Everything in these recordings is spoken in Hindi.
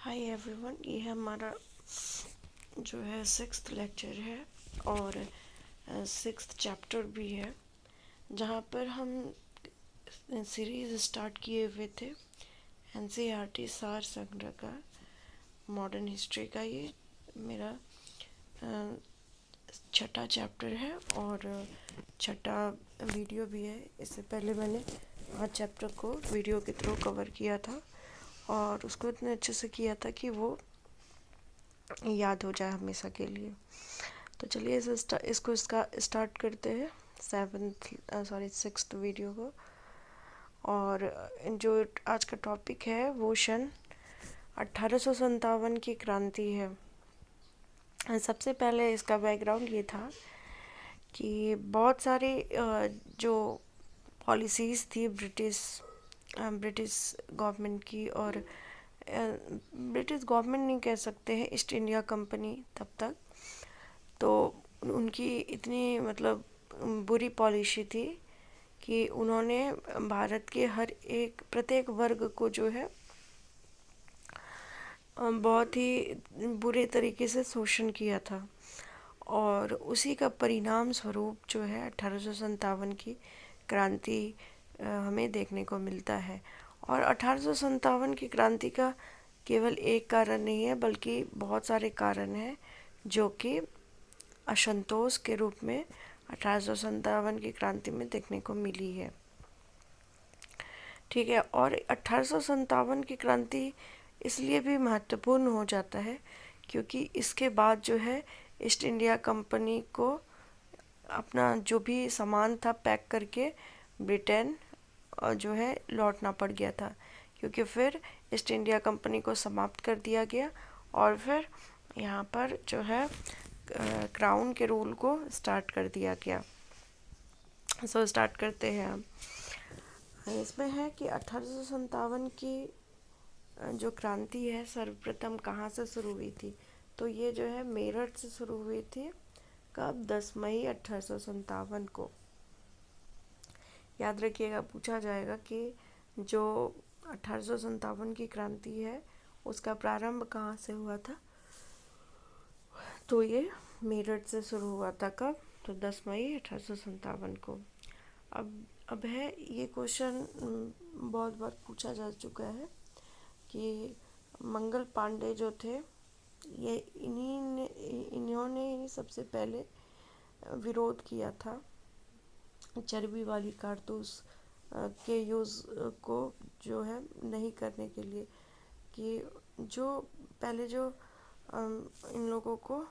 हाय एवरीवन, ये हमारा जो है सिक्स्थ लेक्चर है और सिक्स्थ चैप्टर भी है, जहाँ पर हम सीरीज़ स्टार्ट किए हुए थे एनसीईआरटी सार संग्रह का मॉडर्न हिस्ट्री का। ये मेरा छठा चैप्टर है और छठा वीडियो भी है। इससे पहले मैंने 5 चैप्टर को वीडियो के थ्रू कवर किया था और उसको इतने अच्छे से किया था कि वो याद हो जाए हमेशा के लिए। तो चलिए इसको स्टार्ट करते हैं सिक्स्थ वीडियो को। और जो आज का टॉपिक है वो सन 1857 की क्रांति है। सबसे पहले इसका बैकग्राउंड ये था कि बहुत सारी जो पॉलिसीज़ थी ब्रिटिश गवर्नमेंट की, और ब्रिटिश गवर्नमेंट नहीं कह सकते हैं, ईस्ट इंडिया कंपनी तब तक, तो उनकी इतनी मतलब बुरी पॉलिसी थी कि उन्होंने भारत के प्रत्येक वर्ग को जो है बहुत ही बुरे तरीके से शोषण किया था। और उसी का परिणाम स्वरूप जो है 1857 की क्रांति हमें देखने को मिलता है। और 1857 की क्रांति का केवल एक कारण नहीं है, बल्कि बहुत सारे कारण हैं जो कि असंतोष के रूप में 1857 की क्रांति में देखने को मिली है। ठीक है। और 1857 की क्रांति इसलिए भी महत्वपूर्ण हो जाता है क्योंकि इसके बाद जो है ईस्ट इंडिया कंपनी को अपना जो भी सामान था पैक करके ब्रिटेन जो है लौटना पड़ गया था, क्योंकि फिर ईस्ट इंडिया कंपनी को समाप्त कर दिया गया और फिर यहाँ पर जो है क्राउन के रूल को स्टार्ट कर दिया गया। स्टार्ट करते हैं हम। इसमें है कि 1857 की जो क्रांति है सर्वप्रथम कहाँ से शुरू हुई थी। तो ये जो है मेरठ से शुरू हुई थी। कब? 10 मई 1857 को। याद रखिएगा, पूछा जाएगा कि जो 1857 की क्रांति है उसका प्रारंभ कहाँ से हुआ था। तो ये मेरठ से शुरू हुआ था। कब? तो 10 मई 1857 को। अब है ये क्वेश्चन बहुत बार पूछा जा चुका है कि मंगल पांडे जो थे ये इन्होंने ही सबसे पहले विरोध किया था चर्बी वाली कारतूस के यूज़ को जो है नहीं करने के लिए, कि जो पहले जो इन लोगों को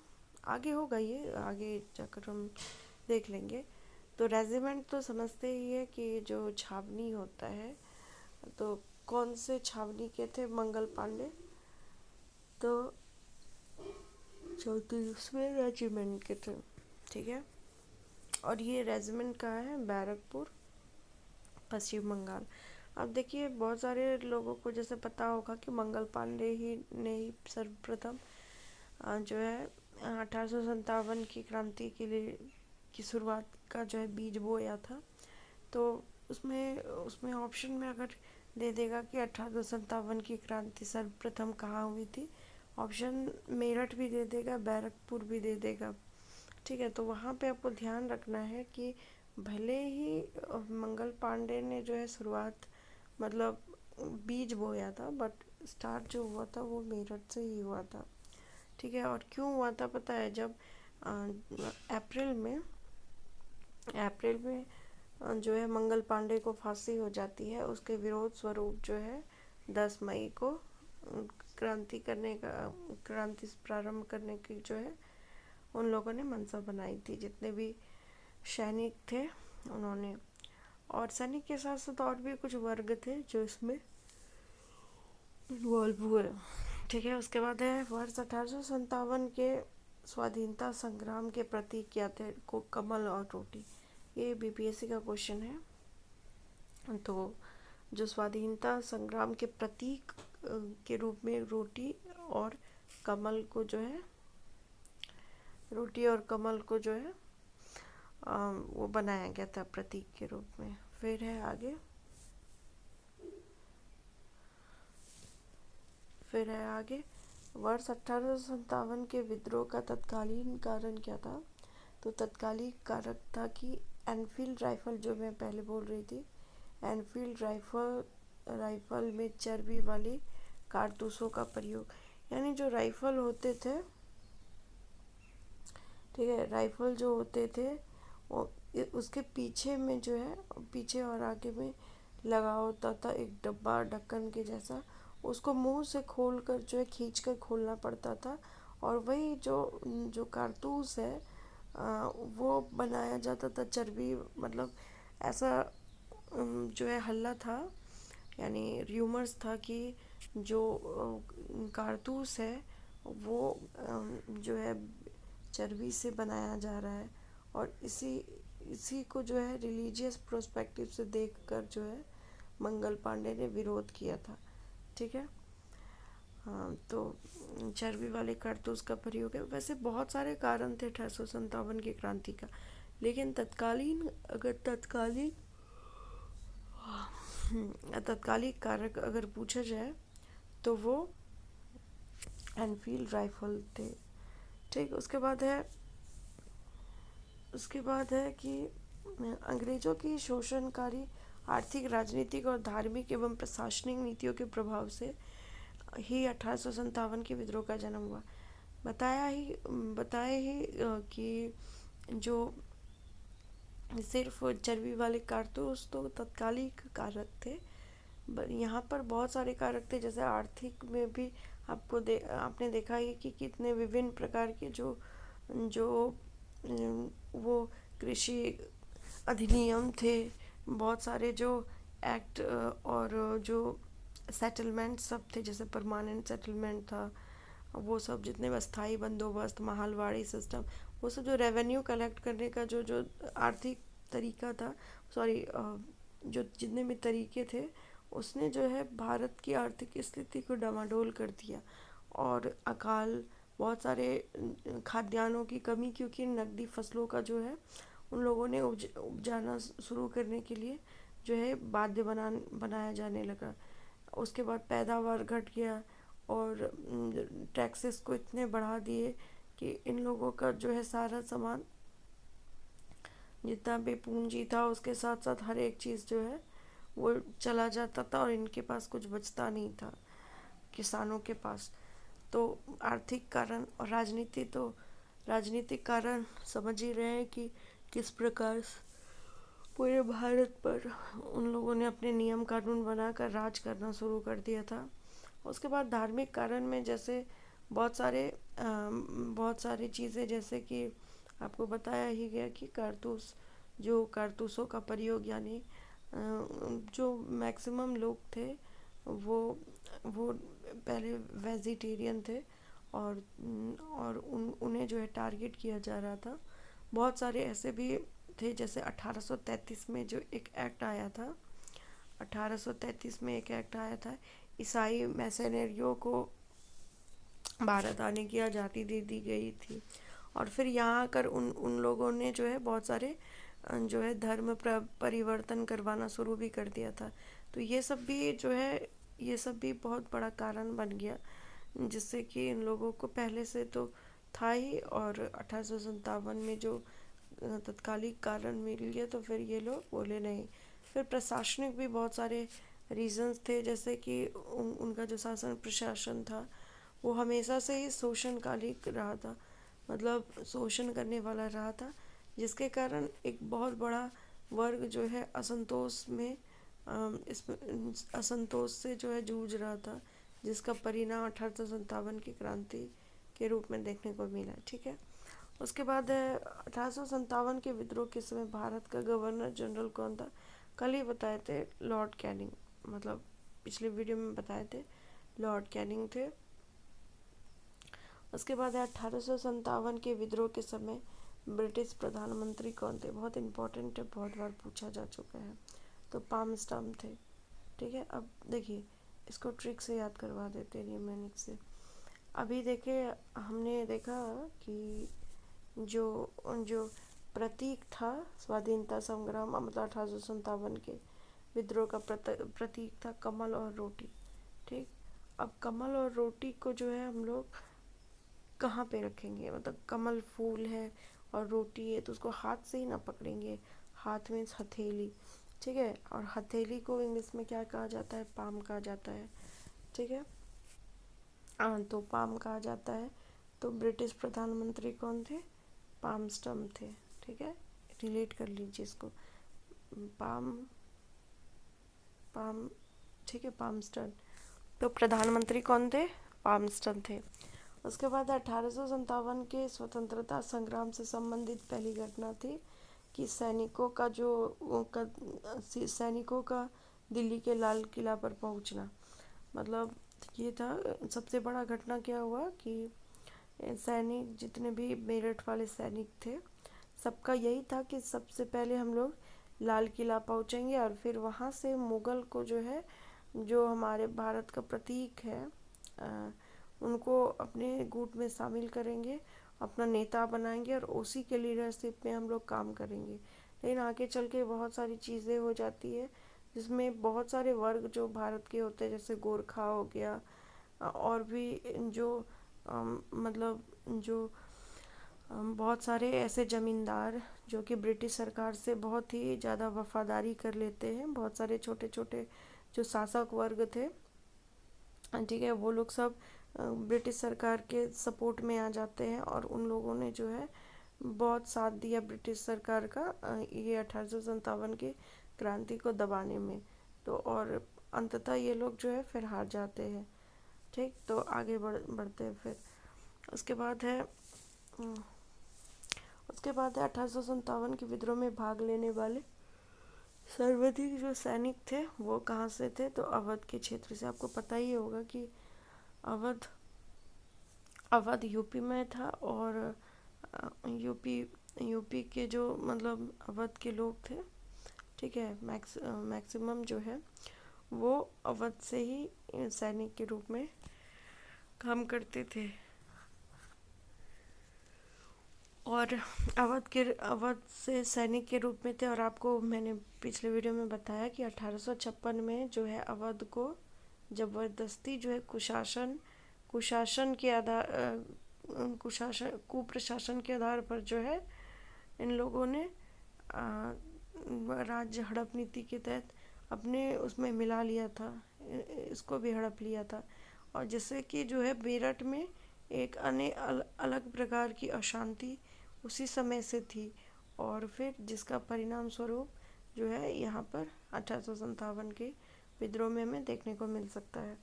आगे होगा, ये आगे जाकर हम देख लेंगे। तो रेजिमेंट तो समझते ही है कि जो छावनी होता है, तो कौन से छावनी के थे मंगल पांडे? तो 34वें रेजिमेंट के थे। ठीक है। और ये रेजिमेंट कहाँ है? बैरकपुर, पश्चिम बंगाल। अब देखिए, बहुत सारे लोगों को जैसे पता होगा कि मंगल पांडे ही ने ही सर्वप्रथम जो है 1857 की क्रांति के लिए की शुरुआत का जो है बीज बोया था। तो उसमें ऑप्शन में अगर दे देगा कि 1857 की क्रांति सर्वप्रथम कहाँ हुई थी, ऑप्शन मेरठ भी दे देगा, बैरकपुर भी दे देगा। ठीक है। तो वहाँ पे आपको ध्यान रखना है कि भले ही मंगल पांडे ने जो है शुरुआत मतलब बीज बोया था, बट स्टार्ट जो हुआ था वो मेरठ से ही हुआ था। ठीक है। और क्यों हुआ था पता है? जब अप्रैल में जो है मंगल पांडे को फांसी हो जाती है, उसके विरोध स्वरूप जो है 10 मई को क्रांति प्रारंभ करने की जो है उन लोगों ने मंशा बनाई थी, जितने भी सैनिक थे उन्होंने। और सैनिक के साथ साथ और भी कुछ वर्ग थे जो इसमें इन्वॉल्व हुए। ठीक है। उसके बाद है वर्ष 1857 के स्वाधीनता संग्राम के प्रतीक क्या थे? को कमल और रोटी। ये बीपीएससी का क्वेश्चन है। तो जो स्वाधीनता संग्राम के प्रतीक के रूप में रोटी और कमल को जो है वो बनाया गया था प्रतीक के रूप में। फिर है आगे, फिर है आगे, वर्ष 1857 के विद्रोह का तत्कालीन कारण क्या था? तो तत्कालीन कारक था कि एनफील्ड राइफल, जो मैं पहले बोल रही थी, एनफील्ड राइफल में चर्बी वाले कारतूसों का प्रयोग, यानी जो राइफल होते थे, ठीक है, राइफल जो होते थे वो उसके पीछे में जो है, पीछे और आगे में लगा होता था एक डब्बा ढक्कन के जैसा, उसको मुंह से खोल कर जो है खींच कर खोलना पड़ता था, और वही जो जो कारतूस है वो बनाया जाता था चर्बी, मतलब ऐसा जो है हल्ला था, यानी र्यूमर्स था कि जो कारतूस है वो जो है चर्बी से बनाया जा रहा है, और इसी इसी को जो है रिलीजियस प्रोस्पेक्टिव से देखकर जो है मंगल पांडे ने विरोध किया था। ठीक है, हाँ, तो चर्बी वाले कारतूस का प्रयोग है। वैसे बहुत सारे कारण थे 1857 की क्रांति का, लेकिन तत्कालीन कारक अगर पूछा जाए तो वो एनफील्ड राइफल थे। ठीक, उसके बाद है कि अंग्रेजों की शोषणकारी आर्थिक, राजनीतिक और धार्मिक एवं प्रशासनिक नीतियों के प्रभाव से ही 1857 के विद्रोह का जन्म हुआ। बताए ही कि जो सिर्फ चर्बी वाले कारतूस तो तत्कालिक कारक थे, यहाँ पर बहुत सारे कारक थे, जैसे आर्थिक में भी आपने देखा ही कि कितने विभिन्न प्रकार के जो जो वो कृषि अधिनियम थे, बहुत सारे जो एक्ट और जो सेटलमेंट सब थे, जैसे परमानेंट सेटलमेंट था, वो सब जितने अस्थाई बंदोबस्त, महालवाड़ी सिस्टम, वो सब जो रेवेन्यू कलेक्ट करने का जो जो आर्थिक तरीका था, सॉरी, जो जितने भी तरीके थे, उसने जो है भारत की आर्थिक स्थिति को डामाडोल कर दिया। और अकाल, बहुत सारे खाद्यान्नों की कमी, क्योंकि नकदी फसलों का जो है उन लोगों ने उपजाना शुरू करने के लिए जो है बाध्य बनाया जाने लगा। उसके बाद पैदावार घट गया, और टैक्सेस को इतने बढ़ा दिए कि इन लोगों का जो है सारा सामान, जितना भी पूंजी था, उसके साथ साथ हर एक चीज़ जो है वो चला जाता था, और इनके पास कुछ बचता नहीं था, किसानों के पास। तो आर्थिक कारण और राजनीतिक कारण समझ ही रहे हैं कि किस प्रकार पूरे भारत पर उन लोगों ने अपने नियम कानून बनाकर राज करना शुरू कर दिया था। उसके बाद धार्मिक कारण में जैसे बहुत सारी चीज़ें, जैसे कि आपको बताया ही गया कि कारतूसों का प्रयोग, यानी जो मैक्सिमम लोग थे वो पहले वेजिटेरियन थे, और उन्हें जो है टारगेट किया जा रहा था। बहुत सारे ऐसे भी थे, जैसे 1833 में जो एक एक्ट आया था, 1833 में एक एक्ट आया था, ईसाई मैसेनरियों को भारत आने की आज़ादी दे दी गई थी, और फिर यहाँ आकर उन लोगों ने जो है बहुत सारे जो है धर्म परिवर्तन करवाना शुरू भी कर दिया था। तो ये सब भी बहुत बड़ा कारण बन गया, जिससे कि इन लोगों को पहले से तो था ही, और 1857 में जो तत्कालिक कारण मिल गया, तो फिर ये लोग बोले नहीं। फिर प्रशासनिक भी बहुत सारे रीजंस थे, जैसे कि उनका जो शासन प्रशासन था वो हमेशा से ही शोषणकालिक रहा था, मतलब शोषण करने वाला रहा था, जिसके कारण एक बहुत बड़ा वर्ग जो है इस असंतोष से जो है जूझ रहा था, जिसका परिणाम 1857 की क्रांति के रूप में देखने को मिला। ठीक है, उसके बाद 1857 के विद्रोह के समय भारत का गवर्नर जनरल कौन था? कल ही बताए थे, लॉर्ड कैनिंग, मतलब पिछले वीडियो में बताए थे, लॉर्ड कैनिंग थे। उसके बाद 1857 के विद्रोह के समय ब्रिटिश प्रधानमंत्री कौन थे? बहुत इम्पोर्टेंट है, बहुत बार पूछा जा चुका है। तो पामस्टर्म थे। ठीक है, अब देखिए, इसको ट्रिक से याद करवा देते हैं, न्यूमेरिक से। अभी देखिए, हमने देखा कि जो जो प्रतीक था स्वाधीनता संग्राम, मतलब 1857 के विद्रोह का प्रतीक था कमल और रोटी। ठीक, अब कमल और रोटी को जो है हम लोग कहाँ पे रखेंगे, मतलब कमल फूल है और रोटी है तो उसको हाथ से ही ना पकड़ेंगे, हाथ में हथेली, ठीक है। और हथेली को इंग्लिश में क्या कहा जाता है, पाम कहा जाता है, ठीक है। हाँ, तो पाम कहा जाता है। तो ब्रिटिश प्रधानमंत्री कौन थे, पामस्टम थे, ठीक है। रिलेट कर लीजिए इसको, पाम पाम, ठीक है, पामस्टन। तो प्रधानमंत्री कौन थे, पामस्टन थे। उसके बाद 1857 के स्वतंत्रता संग्राम से संबंधित पहली घटना थी कि सैनिकों का दिल्ली के लाल किला पर पहुंचना। मतलब ये था, सबसे बड़ा घटना क्या हुआ कि सैनिक जितने भी मेरठ वाले सैनिक थे सबका यही था कि सबसे पहले हम लोग लाल किला पहुंचेंगे और फिर वहां से मुगल को जो है, जो हमारे भारत का प्रतीक है, उनको अपने गुट में शामिल करेंगे, अपना नेता बनाएंगे और उसी के लीडरशिप में हम लोग काम करेंगे। लेकिन आगे चल के बहुत सारी चीज़ें हो जाती है जिसमें बहुत सारे वर्ग जो भारत के होते हैं, जैसे गोरखा हो गया और भी जो मतलब जो बहुत सारे ऐसे ज़मींदार जो कि ब्रिटिश सरकार से बहुत ही ज़्यादा वफादारी कर लेते हैं, बहुत सारे छोटे छोटे जो शासक वर्ग थे, ठीक है, वो लोग सब ब्रिटिश सरकार के सपोर्ट में आ जाते हैं और उन लोगों ने जो है बहुत साथ दिया ब्रिटिश सरकार का ये 1857 की क्रांति को दबाने में। तो और अंततः ये लोग जो है फिर हार जाते हैं, ठीक। तो आगे बढ़ते हैं फिर। उसके बाद है उसके बाद है 1857 के विद्रोह में भाग लेने वाले सर्वाधिक जो सैनिक थे वो कहाँ से थे, तो अवध के क्षेत्र से। आपको पता ही होगा कि अवध अवध यूपी में था और यूपी यूपी के जो मतलब अवध के लोग थे, ठीक है, मैक्सिमम जो है वो अवध से ही सैनिक के रूप में काम करते थे। और अवध से सैनिक के रूप में थे। और आपको मैंने पिछले वीडियो में बताया कि 1856 में जो है अवध को जबरदस्ती जो है कुशासन के आधार कुप्रशासन के आधार पर जो है इन लोगों ने राज्य हड़प नीति के तहत अपने उसमें मिला लिया था, इसको भी हड़प लिया था। और जिससे कि जो है मेरठ में एक अलग प्रकार की अशांति उसी समय से थी और फिर जिसका परिणाम स्वरूप जो है यहाँ पर 1857 के विद्रोह में हमें देखने को मिल सकता है,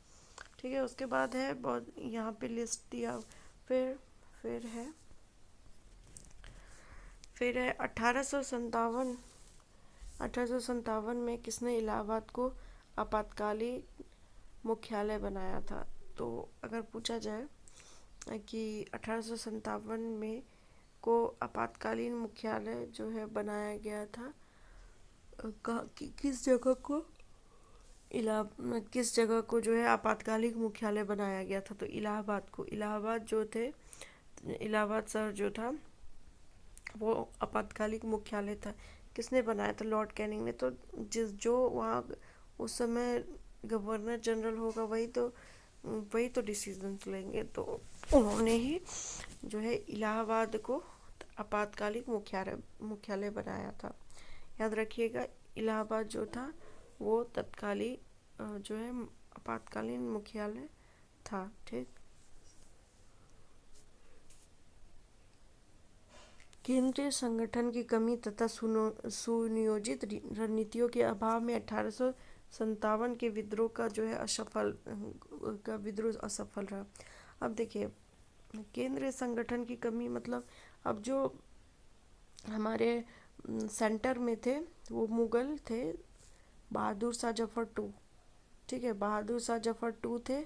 ठीक है। उसके बाद है बहुत यहाँ पे लिस्ट दिया। फिर है 1857 में किसने इलाहाबाद को आपातकालीन मुख्यालय बनाया था। तो अगर पूछा जाए कि 1857 में को आपातकालीन मुख्यालय जो है बनाया गया था, किस जगह को जो है आपातकालीन मुख्यालय बनाया गया था, तो इलाहाबाद इलाहाबाद शहर जो था वो आपातकालीन मुख्यालय था। किसने बनाया था, लॉर्ड कैनिंग ने। तो जो वहाँ उस समय गवर्नर जनरल होगा वही तो डिसीजंस लेंगे। तो उन्होंने ही जो है इलाहाबाद को आपातकालीन मुख्यालय बनाया था। याद रखिएगा, इलाहाबाद जो था वो तत्कालीन जो है आपातकालीन मुख्यालय था, ठीक। केंद्रीय संगठन की कमी तथा सुनियोजित रणनीतियों के अभाव में 1857 के विद्रोह का जो है विद्रोह असफल रहा। अब देखिए, केंद्रीय संगठन की कमी मतलब अब जो हमारे सेंटर में थे वो मुगल थे, बहादुर शाह जफर टू, ठीक है, बहादुर शाह जफर टू थे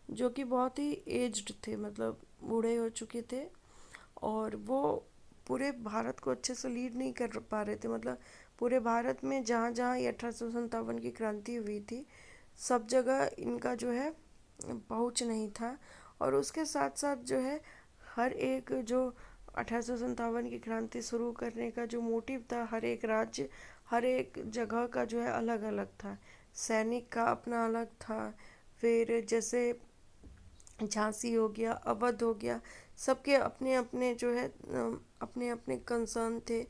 जो कि बहुत ही एज्ड थे, मतलब बूढ़े हो चुके थे और वो पूरे भारत को अच्छे से लीड नहीं कर पा रहे थे। मतलब पूरे भारत में जहाँ जहाँ ये 1857 की क्रांति हुई थी सब जगह इनका जो है पहुँच नहीं था। और उसके साथ साथ जो है हर एक जो 1857 की क्रांति शुरू करने का जो मोटिव था, हर एक राज्य हर एक जगह का जो है अलग अलग था। सैनिक का अपना अलग था, फिर जैसे झांसी हो गया, अवध हो गया, सबके अपने अपने जो है अपने अपने कंसर्न थे,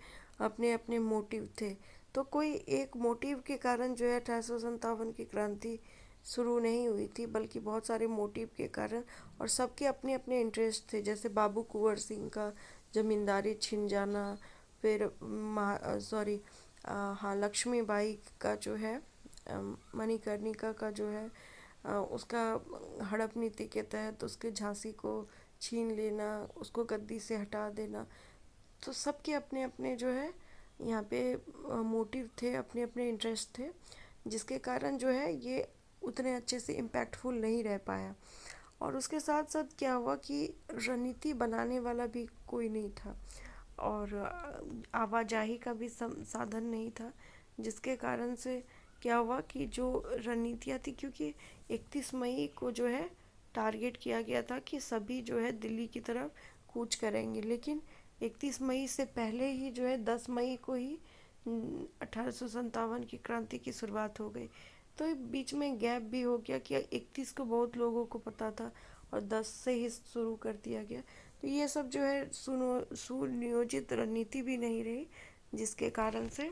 अपने अपने मोटिव थे। तो कोई एक मोटिव के कारण जो है 1857 की क्रांति शुरू नहीं हुई थी, बल्कि बहुत सारे मोटिव के कारण, और सबके अपने अपने इंटरेस्ट थे। जैसे बाबू कुंवर सिंह का जमींदारी छिन जाना, फिर सॉरी हाँ लक्ष्मीबाई का जो है मणिकर्णिका का जो है उसका हड़प नीति के तहत उसके झांसी को छीन लेना, उसको गद्दी से हटा देना। तो सबके अपने अपने जो है यहाँ पे मोटिव थे, अपने अपने इंटरेस्ट थे, जिसके कारण जो है ये उतने अच्छे से इम्पैक्टफुल नहीं रह पाया। और उसके साथ साथ क्या हुआ कि रणनीति बनाने वाला भी कोई नहीं था, और आवाजाही का भी साधन नहीं था, जिसके कारण से क्या हुआ कि जो रणनीतियाँ थी, क्योंकि 31 मई को जो है टारगेट किया गया था कि सभी जो है दिल्ली की तरफ कूच करेंगे, लेकिन 31 मई से पहले ही जो है 10 मई को ही 1857 की क्रांति की शुरुआत हो गई। तो बीच में गैप भी हो गया कि 31 को बहुत लोगों को पता था और 10 से ही शुरू कर दिया गया। तो ये सब जो है सुनियोजित रणनीति भी नहीं रही, जिसके कारण से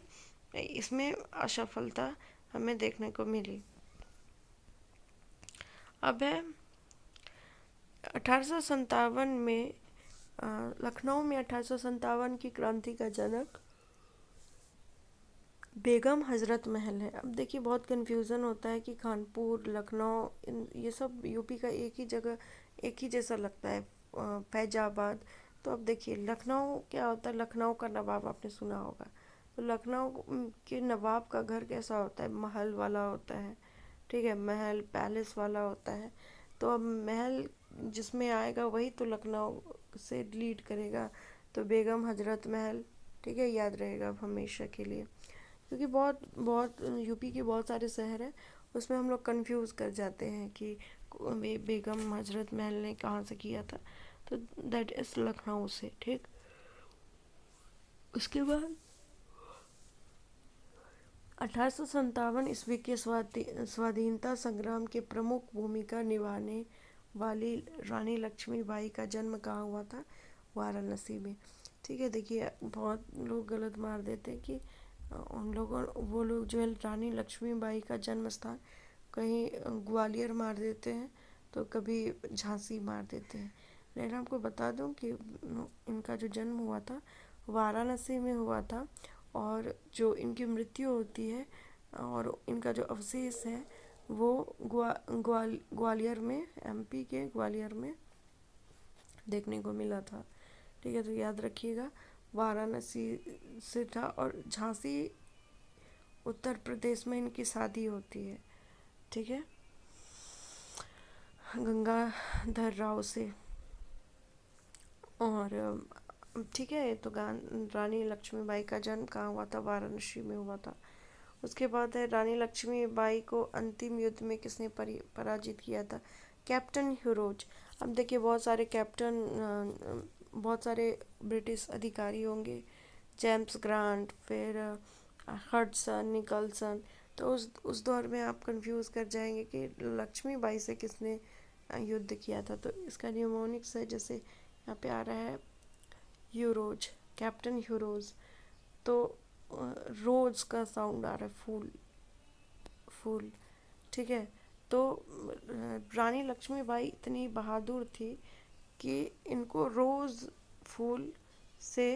इसमें असफलता हमें देखने को मिली। अब है 1857 में लखनऊ में 1857 की क्रांति का जनक बेगम हजरत महल है। अब देखिए बहुत कंफ्यूजन होता है कि कानपुर, लखनऊ, ये सब यूपी का एक ही जगह, एक ही जैसा लगता है, फैजाबाद। तो अब देखिए लखनऊ क्या होता है, लखनऊ का नवाब आपने सुना होगा। तो लखनऊ के नवाब का घर कैसा होता है, महल वाला होता है, ठीक है, महल पैलेस वाला होता है। तो अब महल जिसमें आएगा वही तो लखनऊ से लीड करेगा। तो बेगम हजरत महल, ठीक है, याद रहेगा अब हमेशा के लिए, क्योंकि बहुत बहुत यूपी के बहुत सारे शहर हैं, उसमें हम लोग कंफ्यूज कर जाते हैं कि बेगम हजरत महल ने कहाँ से किया था। तो दैट इज लखनऊ से, ठीक। उसके बाद 1857 ईस्वी के स्वाधीनता संग्राम के प्रमुख भूमिका निभाने वाली रानी लक्ष्मीबाई का जन्म कहाँ हुआ था, वाराणसी में, ठीक है। देखिए बहुत लोग गलत मार देते हैं कि उन लोगों वो लोग जो है रानी लक्ष्मीबाई का जन्म स्थान कहीं ग्वालियर मार देते हैं, तो कभी झांसी मार देते हैं। लेकिन आपको बता दूं कि इनका जो जन्म हुआ था वाराणसी में हुआ था, और जो इनकी मृत्यु होती है और इनका जो अवशेष है वो ग्वालियर में, एमपी के ग्वालियर में देखने को मिला था, ठीक है। तो याद रखिएगा वाराणसी से था, और झांसी उत्तर प्रदेश में इनकी शादी होती है, ठीक है, गंगाधर राव से। और ठीक है, तो रानी लक्ष्मीबाई का जन्म कहाँ हुआ था, वाराणसी में हुआ था। उसके बाद है रानी लक्ष्मीबाई को अंतिम युद्ध में किसने पराजित किया था, कैप्टन ह्यूरोज। अब देखिए बहुत सारे कैप्टन, बहुत सारे ब्रिटिश अधिकारी होंगे, जेम्स ग्रांट, फिर हडसन, निकलसन। तो उस दौर में आप कंफ्यूज कर जाएंगे कि लक्ष्मीबाई से किसने युद्ध किया था। तो इसका न्यूमोनिक्स है, जैसे यहाँ पे आ रहा है ह्यूरोज, कैप्टन ह्यूरोज। तो रोज का साउंड आ रहा है, फूल, फूल, ठीक है। तो रानी लक्ष्मीबाई इतनी बहादुर थी कि इनको रोज फूल से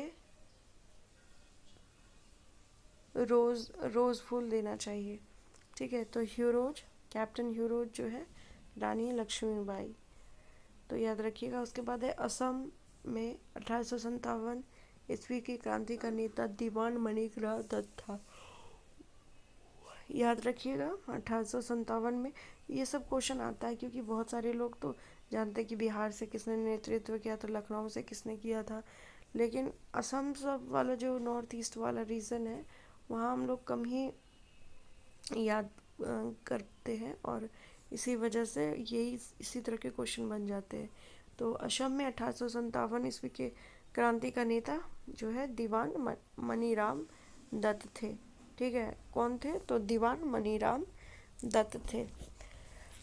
रोज फूल देना चाहिए, ठीक है। तो ह्यूरोज, कैप्टन ह्यूरोज जो है रानी लक्ष्मीबाई, तो याद रखिएगा। उसके बाद है असम में 1857 ईस्वी की क्रांति का नेता दीवान मणिग्रह दत्त था, याद रखिएगा। 1857 में ये सब क्वेश्चन आता है, क्योंकि बहुत सारे लोग तो जानते हैं कि बिहार से किसने नेतृत्व किया था, लखनऊ से किसने किया था, लेकिन असम सब वाला जो नॉर्थ ईस्ट वाला रीजन है वहाँ हम लोग कम ही याद करते हैं, और इसी वजह से यही इसी तरह के क्वेश्चन बन जाते हैं। तो असम में 1857 ईस्वी के क्रांति का नेता जो है दीवान मनीराम दत्त थे, ठीक है। कौन थे, तो दीवान मनीराम दत्त थे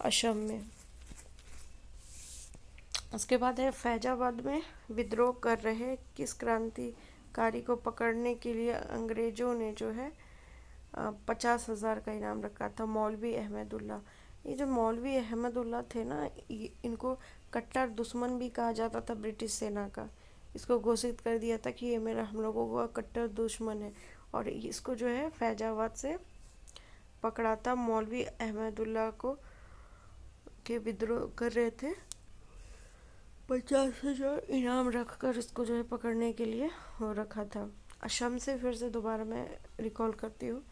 असम में। उसके बाद है फैजाबाद में विद्रोह कर रहे किस क्रांतिकारी को पकड़ने के लिए अंग्रेजों ने जो है 50,000 का इनाम रखा था। मौलवी अहमदुल्ला। ये जो मौलवी अहमदुल्ला थे ना, इनको कट्टर दुश्मन भी कहा जाता था ब्रिटिश सेना का। इसको घोषित कर दिया था कि ये मेरा हम लोगों का कट्टर दुश्मन है, और इसको जो है फैजाबाद से पकड़ा था। मौलवी अहमदुल्ला को के विद्रोह कर रहे थे, 50,000 इनाम रखकर इसको जो है पकड़ने के लिए हो रखा था। असम से फिर से दोबारा मैं रिकॉल करती हूँ।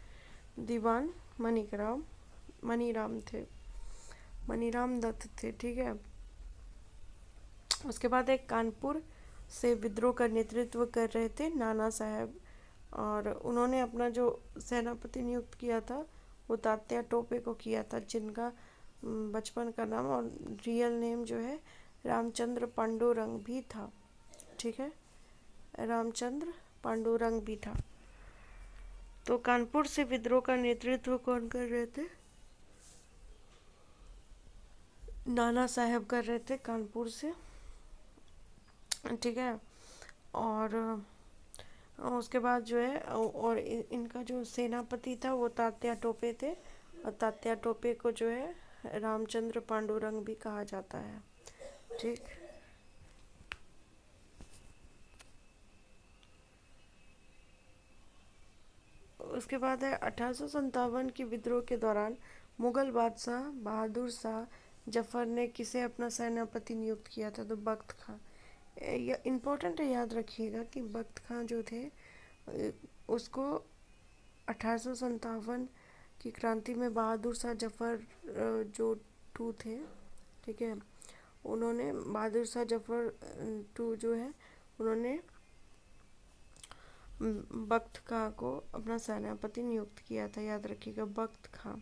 दीवान मनीराम थे, मनीराम दत्त थे, ठीक है। उसके बाद एक कानपुर से विद्रोह का नेतृत्व कर रहे थे नाना साहब, और उन्होंने अपना जो सेनापति नियुक्त किया था वो तात्या टोपे को किया था, जिनका बचपन का नाम और रियल नेम जो है रामचंद्र पांडुरंग भी था, ठीक है। रामचंद्र पांडुरंग भी था। तो कानपुर से विद्रोह का नेतृत्व कौन कर रहे थे? नाना साहब कर रहे थे कानपुर से, ठीक है। और उसके बाद जो है और इनका जो सेनापति था वो तात्या टोपे थे, और तात्या टोपे को जो है रामचंद्र पांडुरंग भी कहा जाता है, ठीक। उसके बाद है 1857 की विद्रोह के दौरान मुगल बादशाह बहादुर शाह जफर ने किसे अपना सेनापति नियुक्त किया था? तो बख्त खां। ये इम्पोर्टेंट है, याद रखिएगा कि बख्त खां जो थे उसको 1857 की क्रांति में बहादुर शाह जफर जो टू थे, ठीक है, उन्होंने बहादुर शाह जफर टू जो है उन्होंने बख्त खां को अपना सेनापति नियुक्त किया था, याद रखिएगा, बख्त खां।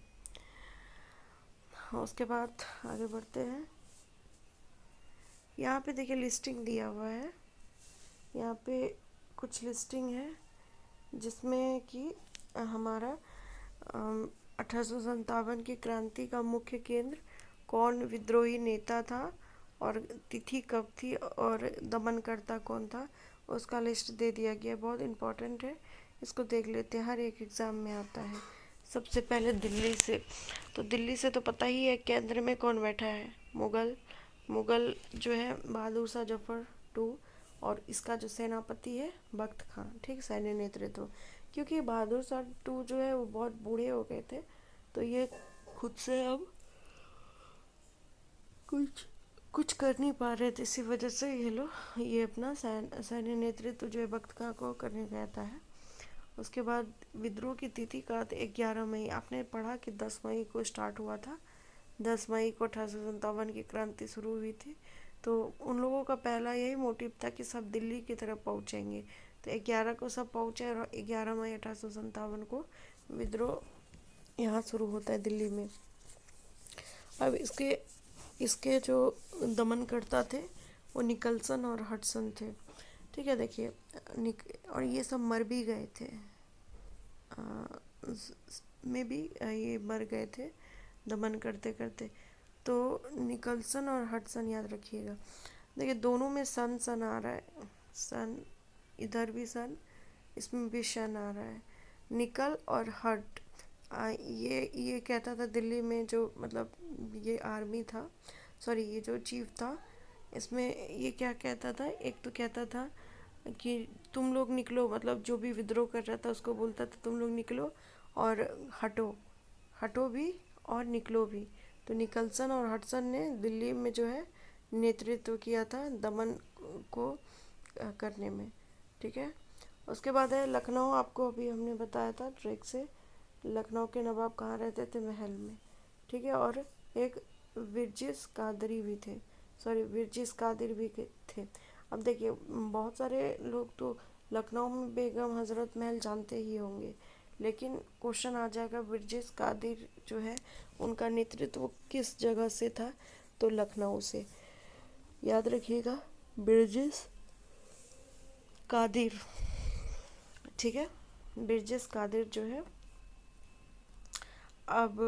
उसके बाद आगे बढ़ते हैं। यहाँ पे देखिए लिस्टिंग दिया हुआ है, यहाँ पे कुछ लिस्टिंग है जिसमें कि हमारा 1857 की क्रांति का मुख्य केंद्र कौन विद्रोही नेता था, और तिथि कब थी, और दमनकर्ता कौन था, उसका लिस्ट दे दिया गया। बहुत इम्पोर्टेंट है, इसको देख लेते हैं, हर एक एग्ज़ाम में आता है। सबसे पहले दिल्ली से, तो दिल्ली से तो पता ही है केंद्र में कौन बैठा है, मुगल जो है बहादुर शाह जफर टू, और इसका जो सेनापति है बख्त खां, ठीक, सैन्य नेतृत्व। क्योंकि बहादुर शाह टू जो है वो बहुत बूढ़े हो गए थे, तो ये खुद से अब कुछ कर नहीं पा रहे थे, इसी वजह से ये अपना सैन्य नेतृत्व जो है बख्त खां को करने कहता है। उसके बाद विद्रोह की तिथि का 11 मई, आपने पढ़ा कि 10 मई को स्टार्ट हुआ था, 10 मई को 1857 की क्रांति शुरू हुई थी। तो उन लोगों का पहला यही मोटिव था कि सब दिल्ली की तरफ पहुंचेंगे, तो 11 को सब पहुंचे, और 11 मई 1857 को विद्रोह यहाँ शुरू होता है दिल्ली में। अब इसके जो दमनकर्ता थे वो निकलसन और हडसन थे, ठीक है। देखिए और ये सब मर भी गए थे, में भी ये मर गए थे दमन करते करते। तो निकलसन और हडसन याद रखिएगा। देखिए दोनों में सन सन आ रहा है, सन, इधर भी सन, इसमें भी सन आ रहा है। निकल और हट, ये कहता था दिल्ली में जो, मतलब ये आर्मी था, सॉरी ये जो चीफ था, इसमें ये क्या कहता था, एक तो कहता था कि तुम लोग निकलो, मतलब जो भी विद्रोह कर रहा था उसको बोलता था तुम लोग निकलो और हटो भी और निकलो भी। तो निकलसन और हडसन ने दिल्ली में जो है नेतृत्व किया था दमन को करने में, ठीक है। उसके बाद है लखनऊ, आपको अभी हमने बताया था ट्रिक से, लखनऊ के नवाब कहाँ रहते थे? महल में, ठीक है। और एक विरजिस कादरी भी थे, सॉरी विरजिस कादिर भी थे। अब देखिए बहुत सारे लोग तो लखनऊ में बेगम हजरत महल जानते ही होंगे, लेकिन क्वेश्चन आ जाएगा विरजिस कादिर जो है उनका नेतृत्व किस जगह से था? तो लखनऊ से, याद रखिएगा, विरजिस कादिर, ठीक है, विरजिस कादिर जो है। अब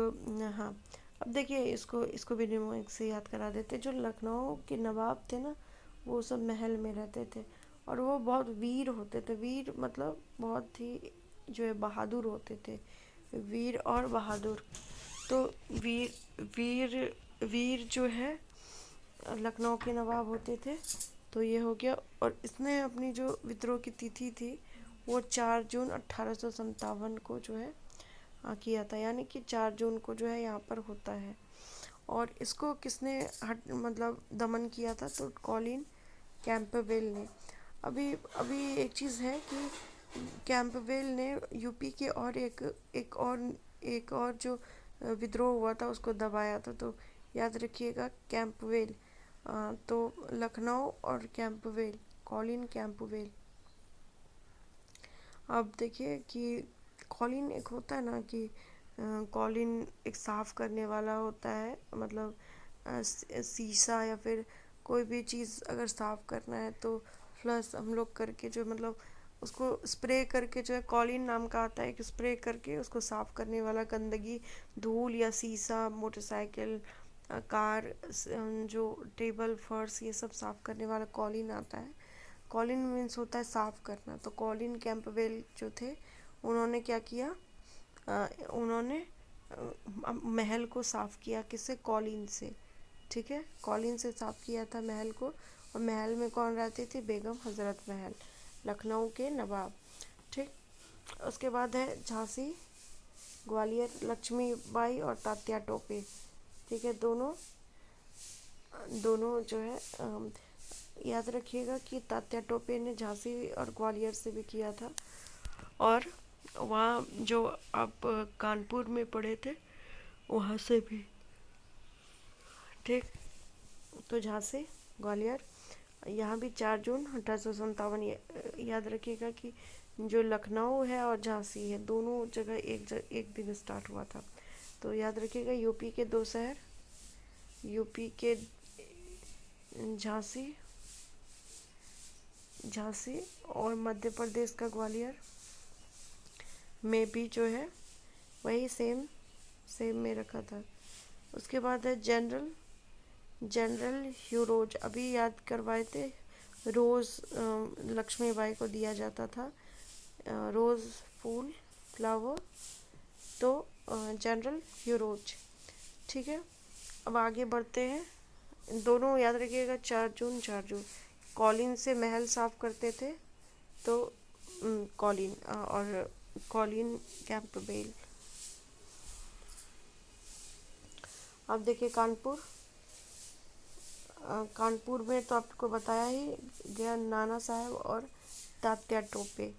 हाँ, अब देखिए इसको इसको भी निमोनिक से याद करा देते। जो लखनऊ के नवाब थे ना, वो सब महल में रहते थे और वो बहुत वीर होते थे। वीर मतलब बहुत ही जो है बहादुर होते थे, वीर और बहादुर। तो वीर वीर वीर जो है लखनऊ के नवाब होते थे। तो ये हो गया। और इसने अपनी जो विद्रोह की तिथि थी वो 4 जून 1857 को जो है किया था, यानी कि 4 जून को जो है यहाँ पर होता है। और इसको किसने हट मतलब दमन किया था, तो कॉलिन कैंपबेल ने। अभी अभी एक चीज़ है कि कैंपबेल ने यूपी के और एक और जो विद्रोह हुआ था उसको दबाया था। तो याद रखिएगा कैंपबेल। तो लखनऊ और कैंपबेल, कॉलिन कैंपबेल। अब देखिए कि कॉलिन एक होता है ना कि कॉलिन एक साफ़ करने वाला होता है, मतलब शीशा या फिर कोई भी चीज़ अगर साफ़ करना है तो फ्लश हम लोग करके जो मतलब उसको स्प्रे करके जो है, कॉलिन नाम का आता है कि स्प्रे करके उसको साफ़ करने वाला, गंदगी धूल या शीशा, मोटरसाइकिल, कार, जो टेबल फर्श ये सब साफ़ करने वाला कॉलिन आता है। कॉलिन मीन्स होता है साफ़ करना। तो कॉलिन कैंपबेल जो थे उन्होंने क्या किया, उन्होंने महल को साफ़ किया। किससे? कॉलिन से। ठीक है, कॉलिन से साफ़ किया था महल को। और महल में कौन रहती थी? बेगम हज़रत महल, लखनऊ के नवाब। ठीक। उसके बाद है झांसी, ग्वालियर, लक्ष्मीबाई और तात्या टोपे। ठीक है, दोनों दोनों जो है याद रखिएगा कि तात्या टोपे ने झांसी और ग्वालियर से भी किया था। और वहाँ जो आप कानपुर में पढ़े थे वहाँ से भी। ठीक। तो झांसी, ग्वालियर, यहाँ भी 4 जून 1857। याद रखिएगा कि जो लखनऊ है और झांसी है दोनों जगह एक दिन स्टार्ट हुआ था। तो याद रखिएगा यूपी के 2 शहर, यूपी के झांसी झांसी और मध्य प्रदेश का ग्वालियर में भी जो है वही सेम सेम में रखा था। उसके बाद है जनरल ह्यूरोज। अभी याद करवाए थे, रोज़ लक्ष्मीबाई को दिया जाता था, रोज़ फूल, फ्लावर। तो जनरल ह्यूरोज। ठीक है, अब आगे बढ़ते हैं। दोनों याद रखिएगा 4 जून। कॉलिन से महल साफ करते थे तो कॉलिन और कॉलिन कैंपबेल। अब देखिए कानपुर में तो आपको बताया ही गया, नाना साहब और तात्या टोपे।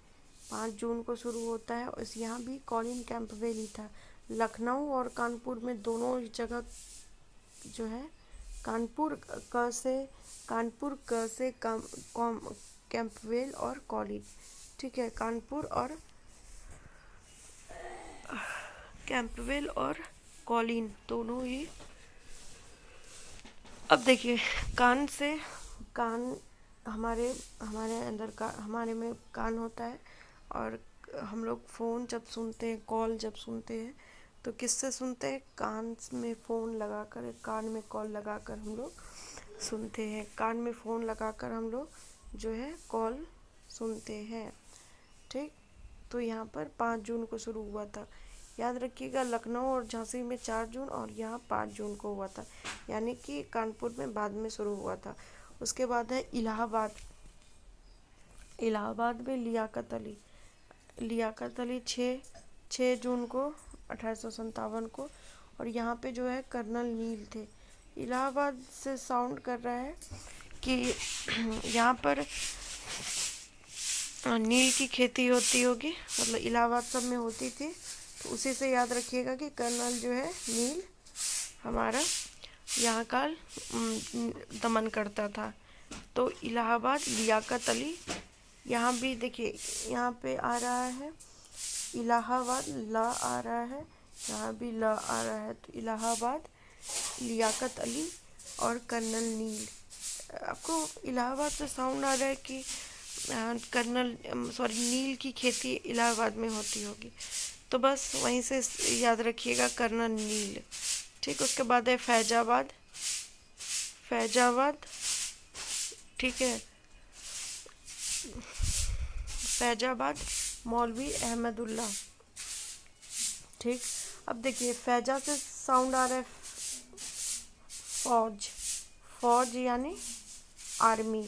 5 जून को शुरू होता है। और यहाँ भी कॉलिन कैंपबेल ही था। लखनऊ और कानपुर में दोनों जगह जो है कानपुर क से कैंपबेल और कॉलिन। ठीक है, कानपुर और कैंपबेल और कॉलिन दोनों ही। अब देखिए कान हमारे हमारे अंदर का हमारे में कान होता है। और हम लोग फ़ोन जब सुनते हैं, कॉल जब सुनते हैं तो किससे सुनते हैं? कान में फ़ोन लगाकर, कान में कॉल लगाकर हम लोग सुनते हैं। कान में फ़ोन लगाकर हम लोग जो है कॉल सुनते हैं। ठीक। तो यहाँ पर 5 जून को शुरू हुआ था। याद रखिएगा लखनऊ और झांसी में 4 जून और यहाँ 5 जून को हुआ था, यानी कि कानपुर में बाद में शुरू हुआ था। उसके बाद है इलाहाबाद में लियाकत अली 6 जून को 1857 को। और यहाँ पे जो है कर्नल नील थे। इलाहाबाद से साउंड कर रहा है कि यहाँ पर नील की खेती होती होगी, मतलब इलाहाबाद सब में होती थी। तो उसी से याद रखिएगा कि कर्नल जो है नील हमारा यहाँ का दमन करता था। तो इलाहाबाद, लियाकत अली। यहाँ भी देखिए यहाँ पे आ रहा है इलाहाबाद, ला आ रहा है, यहाँ भी ला आ रहा है। तो इलाहाबाद, लियाकत अली और कर्नल नील। आपको इलाहाबाद से साउंड आ रहा है कि नील की खेती इलाहाबाद में होती होगी। तो बस वहीं से याद रखिएगा कर्नल नील। ठीक, उसके बाद है फैजाबाद, फैजाबाद, ठीक है, फैजाबाद मौलवी अहमदुल्ला। ठीक, अब देखिए फैजा से साउंड आ रहा है फौज, फौज यानी आर्मी।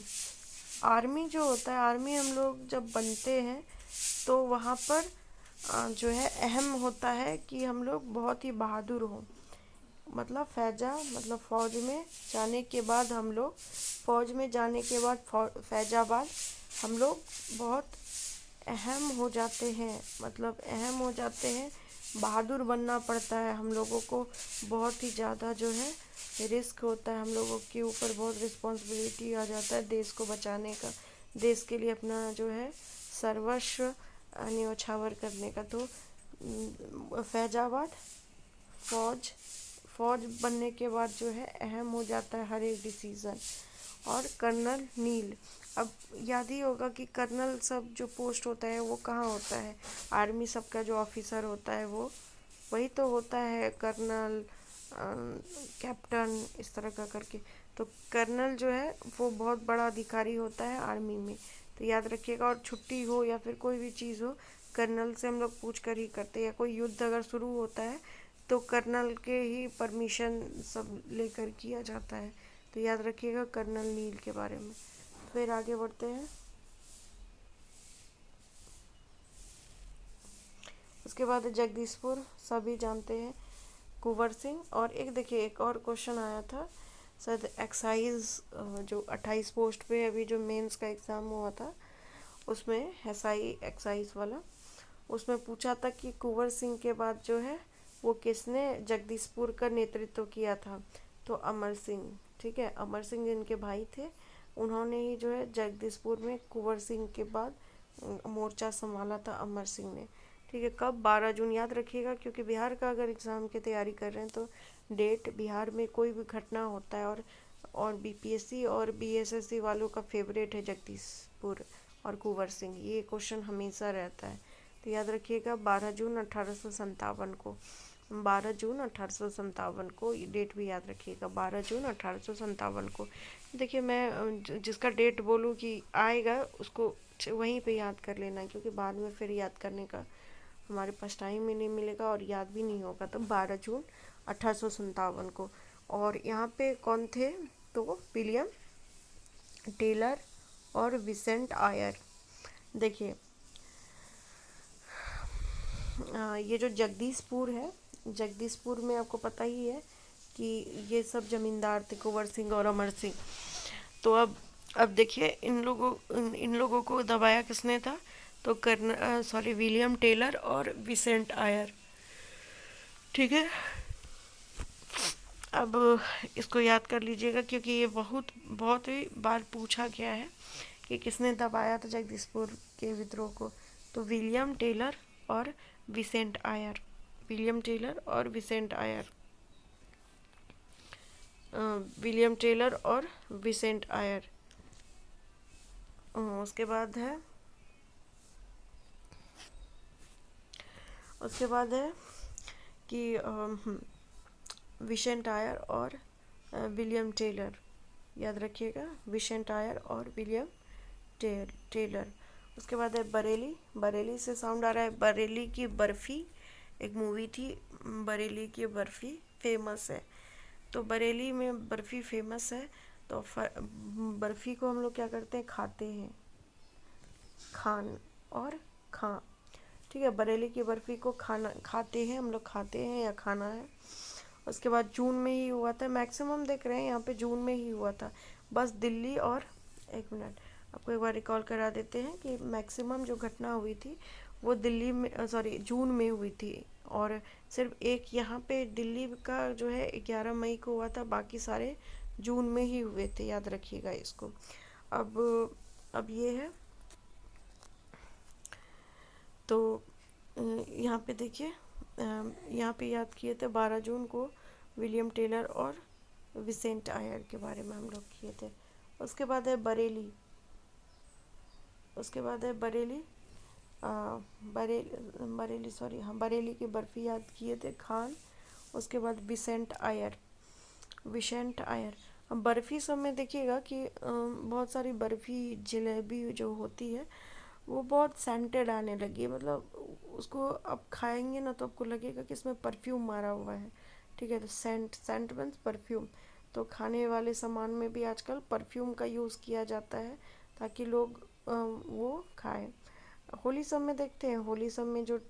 आर्मी जो होता है, आर्मी हम लोग जब बनते हैं तो वहाँ पर जो है अहम होता है कि हम लोग बहुत ही बहादुर हों। मतलब फैजा मतलब फ़ौज में जाने के बाद हम लोग, फ़ौज में जाने के बाद फैजाबाद हम लोग बहुत अहम हो जाते हैं, मतलब अहम हो जाते हैं, बहादुर बनना पड़ता है हम लोगों को। बहुत ही ज़्यादा जो है रिस्क होता है, हम लोगों के ऊपर बहुत रिस्पॉन्सिबिलिटी आ जाता है देश को बचाने का, देश के लिए अपना जो है सर्वस्व न्योछावर करने का। तो फैजाबाद फौज, फौज बनने के बाद जो है अहम हो जाता है हर एक डिसीज़न। और कर्नल नील, अब याद ही होगा कि कर्नल सब जो पोस्ट होता है वो कहाँ होता है, आर्मी सबका जो ऑफिसर होता है वो वही तो होता है, कर्नल, कैप्टन, इस तरह का करके। तो कर्नल जो है वो बहुत बड़ा अधिकारी होता है आर्मी में, तो याद रखिएगा। और छुट्टी हो या फिर कोई भी चीज़ हो, कर्नल से हम लोग पूछ कर ही करते हैं, या कोई युद्ध अगर शुरू होता है तो कर्नल के ही परमिशन सब लेकर किया जाता है। तो याद रखिएगा कर्नल नील के बारे में। फिर आगे बढ़ते हैं। उसके बाद है जगदीशपुर, सभी जानते हैं, कुंवर सिंह। और एक देखिए एक और क्वेश्चन आया था शायद एक्साइज, जो 28 पोस्ट पे अभी जो मेंस का एग्ज़ाम हुआ था उसमें एसआई एक्साइज वाला, उसमें पूछा था कि कुंवर सिंह के बाद जो है वो किसने जगदीशपुर का नेतृत्व किया था। तो अमर सिंह, ठीक है, अमर सिंह जिनके भाई थे उन्होंने ही जो है जगदीशपुर में कुंवर सिंह के बाद मोर्चा संभाला था, अमर सिंह ने। ठीक है, कब? 12 जून, याद रखिएगा, क्योंकि बिहार का अगर एग्ज़ाम की तैयारी कर रहे हैं तो डेट, बिहार में कोई भी घटना होता है और बीपीएससी और बीएसएससी वालों का फेवरेट है जगदीशपुर और कुंवर सिंह, ये क्वेश्चन हमेशा रहता है। तो याद रखिएगा 12 जून 1857 को, 12 जून 1857 को, ये डेट भी याद रखिएगा, 12 जून 1857 को। देखिए मैं जिसका डेट बोलूँ कि आएगा उसको वहीं पे याद कर लेना, क्योंकि बाद में फिर याद करने का हमारे पास टाइम ही नहीं मिलेगा और याद भी नहीं होगा। तो 12 जून 1857 को। और यहाँ पे कौन थे? तो विलियम टेलर और विसेंट आयर। देखिए ये जो जगदीशपुर है, जगदीशपुर में आपको पता ही है कि ये सब जमींदार थे, कुंवर सिंह और अमर सिंह। तो अब देखिए इन लोगों को दबाया किसने था? तो विलियम टेलर और विसेंट आयर। ठीक है, अब इसको याद कर लीजिएगा क्योंकि ये बहुत बहुत ही बार पूछा गया है कि किसने दबाया था जगदीशपुर के विद्रोह को। तो विलियम टेलर और विसेंट आयर, विलियम टेलर और विसेंट आयर, विलियम टेलर और विसेंट आयर। उसके बाद है कि विसेंट आयर और विलियम टेलर, याद रखिएगा, विसेंट आयर और विलियम टेलर। उसके बाद है बरेली, बरेली से साउंड आ रहा है बरेली की बर्फ़ी, एक मूवी थी बरेली की बर्फ़ी, फेमस है। तो बरेली में बर्फ़ी फेमस है, तो बर्फ़ी को हम लोग क्या करते हैं? खाते हैं, खान और खा, ठीक है, बरेली की बर्फ़ी को खाते हैं हम लोग, खाते हैं या खाना है। उसके बाद जून में ही हुआ था, मैक्सिमम देख रहे हैं यहाँ पे जून में ही हुआ था, बस दिल्ली और, एक मिनट आपको एक बार रिकॉल करा देते हैं कि मैक्सिमम जो घटना हुई थी वो दिल्ली में, जून में हुई थी। और सिर्फ एक यहाँ पे दिल्ली का जो है 11 मई को हुआ था, बाकी सारे जून में ही हुए थे, याद रखिएगा इसको। अब ये है, तो यहाँ पे देखिए, यहाँ पे याद किए थे 12 जून को विलियम टेलर और विसेंट आयर के बारे में हम लोग किए थे। उसके बाद है बरेली, उसके बाद है बरेली, बरेली की बर्फ़ी याद किए थे, खान। उसके बाद विसेंट आयर। अब बर्फ़ी सब में देखिएगा कि बहुत सारी बर्फ़ी जलेबी जो होती है वो बहुत सेंटेड आने लगी है, मतलब उसको आप खाएंगे ना तो आपको लगेगा कि इसमें परफ्यूम मारा हुआ है। ठीक है, तो सेंट मीन्स परफ्यूम। तो खाने वाले सामान में भी आजकल परफ्यूम का यूज़ किया जाता है ताकि लोग वो खाएं। होली सब में देखते हैं, होली सब में जो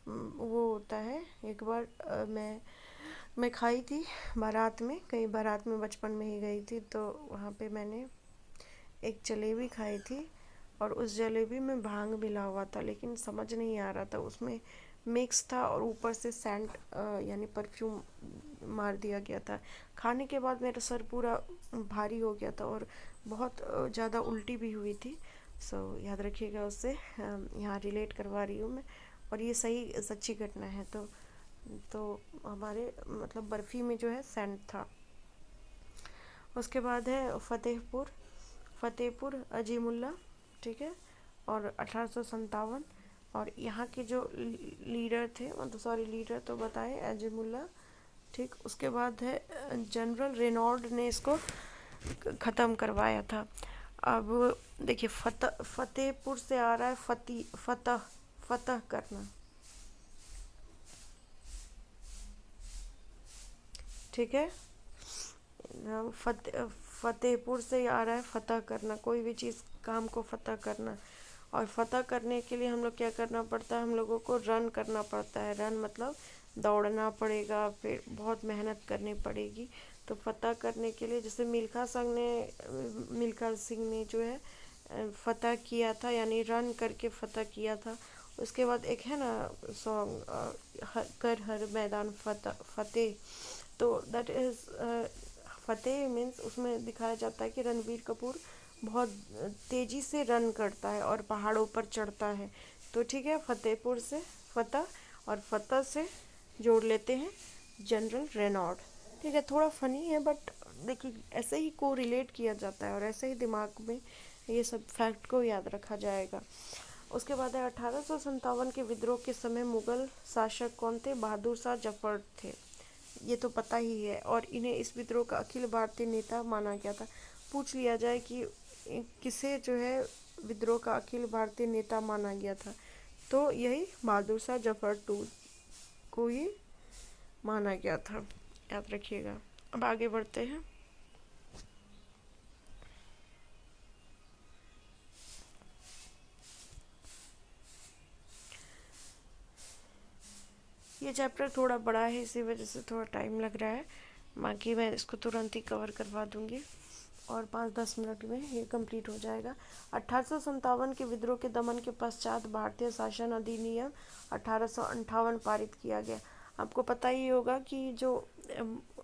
वो होता है, एक बार मैं खाई थी बारात में, कहीं बारात में बचपन में ही गई थी, तो वहाँ पे मैंने एक जलेबी खाई थी और उस जलेबी में भांग मिला हुआ था, लेकिन समझ नहीं आ रहा था, उसमें मिक्स था और ऊपर से सेंट यानी परफ्यूम मार दिया गया था। खाने के बाद मेरा सर पूरा भारी हो गया था और बहुत ज़्यादा उल्टी भी हुई थी। सो याद रखिएगा, उससे यहाँ रिलेट करवा रही हूँ मैं, और ये सही सच्ची घटना है। तो हमारे मतलब बर्फ़ी में जो है सेंट था। उसके बाद है फतेहपुर अजीमुल्ला। ठीक है, और 1857। और यहाँ के जो लीडर थे, मतलब सॉरी लीडर तो बताए अजीमुल्ला। ठीक, उसके बाद है जनरल रेनॉल्ड ने इसको ख़त्म करवाया था। अब देखिए, फतेहपुर से आ रहा है फतह करना। ठीक है, फतेहपुर से आ रहा है फतह करना, कोई भी चीज़ काम को फतह करना। और फतह करने के लिए हम लोग क्या करना पड़ता है, हम लोगों को रन करना पड़ता है। रन मतलब दौड़ना पड़ेगा, फिर बहुत मेहनत करनी पड़ेगी। तो फतह करने के लिए जैसे मिल्खा सिंह ने जो है फतह किया था, यानी रन करके फतह किया था। उसके बाद एक है ना सॉन्ग, कर हर मैदान फतेह। तो दैट इज़ फतेह मीन्स उसमें दिखाया जाता है कि रणबीर कपूर बहुत तेज़ी से रन करता है और पहाड़ों पर चढ़ता है। तो ठीक है, फतेहपुर से फतह, और फतह से जोड़ लेते हैं जनरल रेनॉल्ड। ठीक है, थोड़ा फनी है बट देखिए ऐसे ही को रिलेट किया जाता है और ऐसे ही दिमाग में ये सब फैक्ट को याद रखा जाएगा। उसके बाद है 1857 के विद्रोह के समय मुगल शासक कौन थे? बहादुर शाह जफर थे, ये तो पता ही है। और इन्हें इस विद्रोह का अखिल भारतीय नेता माना गया था। पूछ लिया जाए कि किसे जो है विद्रोह का अखिल भारतीय नेता माना गया था, तो यही बहादुर शाह जफर टू को ही माना गया था, याद रखिएगा। अब आगे बढ़ते हैं। ये चैप्टर थोड़ा बड़ा है, इसी वजह से थोड़ा टाइम लग रहा है, बाकी मैं इसको तुरंत ही कवर करवा दूंगी और 5-10 मिनट में ये कंप्लीट हो जाएगा। 1857 के विद्रोह के दमन के पश्चात भारतीय शासन अधिनियम 1858 पारित किया गया। आपको पता ही होगा कि जो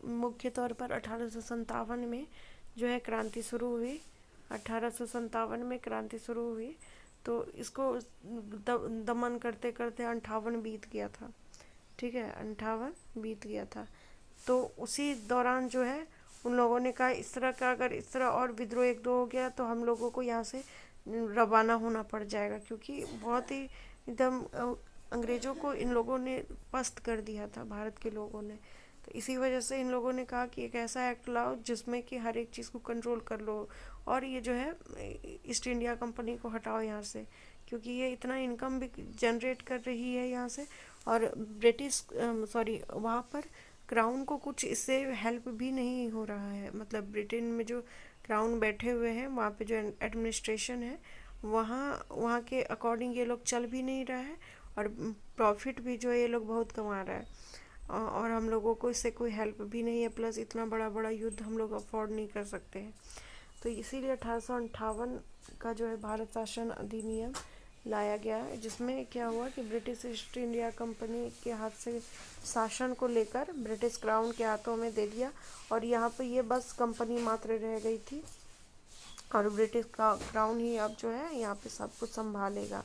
मुख्य तौर पर 1857 में जो है क्रांति शुरू हुई, 1857 में क्रांति शुरू हुई, तो इसको दमन करते करते 58 बीत गया था। ठीक है, 58 बीत गया था। तो उसी दौरान जो है उन लोगों ने कहा इस तरह का, अगर इस तरह और विद्रोह एक दो हो गया तो हम लोगों को यहाँ से रवाना होना पड़ जाएगा, क्योंकि बहुत ही एकदम अंग्रेज़ों को इन लोगों ने पस्त कर दिया था, भारत के लोगों ने। तो इसी वजह से इन लोगों ने कहा कि एक ऐसा एक्ट लाओ जिसमें कि हर एक चीज़ को कंट्रोल कर लो, और ये जो है ईस्ट इंडिया कंपनी को हटाओ यहाँ से, क्योंकि ये इतना इनकम भी जनरेट कर रही है यहाँ से। और वहाँ पर क्राउन को कुछ इससे हेल्प भी नहीं हो रहा है, मतलब ब्रिटेन में जो क्राउन बैठे हुए हैं वहाँ पे जो एडमिनिस्ट्रेशन है वहाँ के अकॉर्डिंग ये लोग चल भी नहीं रहा है, और प्रॉफिट भी जो है ये लोग बहुत कमा रहा है, और हम लोगों को इससे कोई हेल्प भी नहीं है, प्लस इतना बड़ा बड़ा युद्ध हम लोग अफोर्ड नहीं कर सकते हैं। तो इसीलिए 1858 का जो है भारत शासन अधिनियम लाया गया है, जिसमें क्या हुआ कि ब्रिटिश ईस्ट इंडिया कंपनी के हाथ से शासन को लेकर ब्रिटिश क्राउन के हाथों में दे दिया, और यहाँ पे ये बस कंपनी मात्र रह गई थी, और ब्रिटिश क्राउन ही अब जो है यहाँ पे सब कुछ संभालेगा।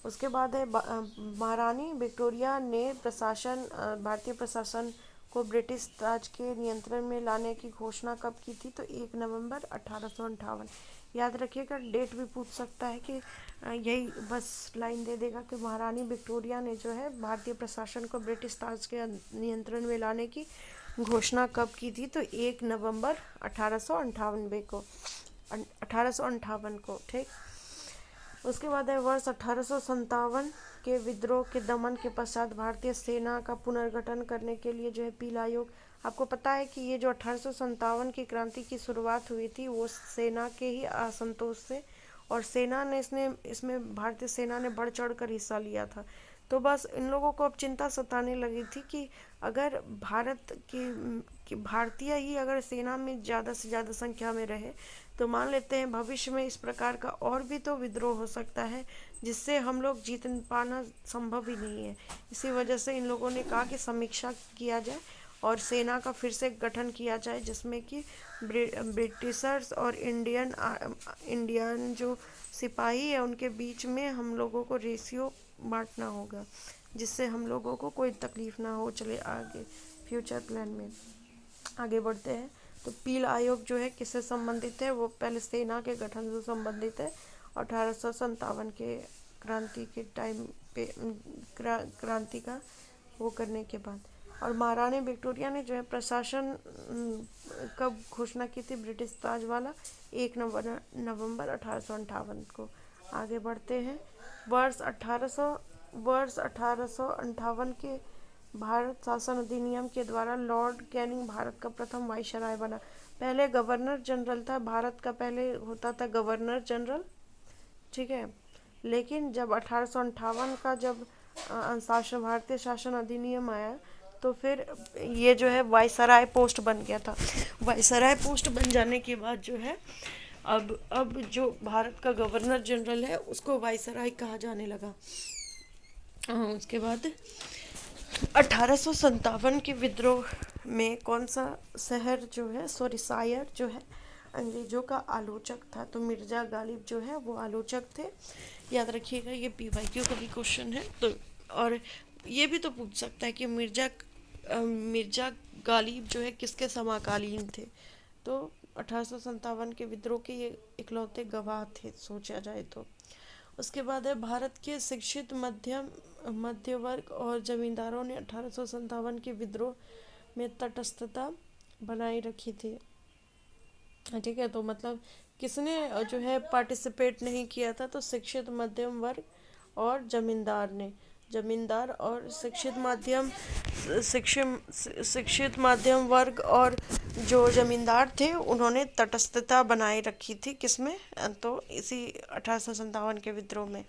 उसके बाद है महारानी विक्टोरिया ने भारतीय प्रशासन को ब्रिटिश राज के नियंत्रण में लाने की घोषणा कब की थी? तो 1 नवंबर 1858। याद रखिएगा, डेट भी पूछ सकता है कि यही बस लाइन दे देगा कि महारानी विक्टोरिया ने जो है भारतीय प्रशासन को ब्रिटिश राज के नियंत्रण में लाने की घोषणा कब की थी? तो 1 नवंबर 1858 को। ठीक। उसके बाद है वर्ष 1857 के विद्रोह के दमन के पश्चात भारतीय सेना का पुनर्गठन करने के लिए जो है पीला आयोग। आपको पता है कि ये जो 1857 की क्रांति की शुरुआत हुई थी वो सेना के ही असंतोष से, और सेना ने इसमें भारतीय सेना ने बढ़ चढ़ कर हिस्सा लिया था। तो बस इन लोगों को अब चिंता सताने लगी थी कि अगर भारतीय ही अगर सेना में ज़्यादा से ज़्यादा संख्या में रहे तो मान लेते हैं भविष्य में इस प्रकार का और भी तो विद्रोह हो सकता है जिससे हम लोग जीत पाना संभव ही नहीं है। इसी वजह से इन लोगों ने कहा कि समीक्षा किया जाए और सेना का फिर से गठन किया जाए, जिसमें कि ब्रिटिशर्स और इंडियन जो सिपाही है उनके बीच में हम लोगों को रेशियो बांटना होगा, जिससे हम लोगों को कोई तकलीफ ना हो। चले आगे फ्यूचर प्लान में आगे बढ़ते हैं। तो पील आयोग जो है किससे संबंधित है? वो पहले सेना के गठन से संबंधित है 1857 के क्रांति के टाइम पे, क्रांति का वो करने के बाद। और महारानी विक्टोरिया ने जो है प्रशासन कब घोषणा की थी ब्रिटिश राज वाला? 1 नवंबर 1858 को। आगे बढ़ते हैं। वर्ष 1858 के भारत शासन अधिनियम के द्वारा लॉर्ड कैनिंग भारत का प्रथम वाइसराय बना। पहले गवर्नर जनरल था भारत का, पहले होता था गवर्नर जनरल। ठीक है, लेकिन जब 1858 का जब भारतीय शासन अधिनियम आया तो फिर ये जो है वाइसराय पोस्ट बन गया था। वाइसराय पोस्ट बन जाने के बाद जो है अब जो भारत का गवर्नर जनरल है उसको वाइसराय कहा जाने लगा। उसके बाद 1857 के विद्रोह में कौन सा शहर जो है शायर जो है अंग्रेजों का आलोचक था? तो मिर्जा गालिब जो है वो आलोचक थे। याद रखिएगा, ये पीवाईक्यू का भी क्वेश्चन है। तो और ये भी तो पूछ सकता है कि मिर्जा गालिब जो है किसके समकालीन थे? तो 1857 के विद्रोह के ये इकलौते गवाह थे, सोचा जाए तो। उसके बाद है भारत के शिक्षित मध्य वर्ग और जमींदारों ने 1857 के विद्रोह में तटस्थता बनाए रखी थी। ठीक है, तो मतलब किसने जो है पार्टिसिपेट नहीं किया था? तो शिक्षित मध्यम वर्ग और जमींदार और शिक्षित माध्यम वर्ग और जो जमींदार थे उन्होंने तटस्थता बनाए रखी थी। किसमें? तो इसी 1857 के विद्रोह में।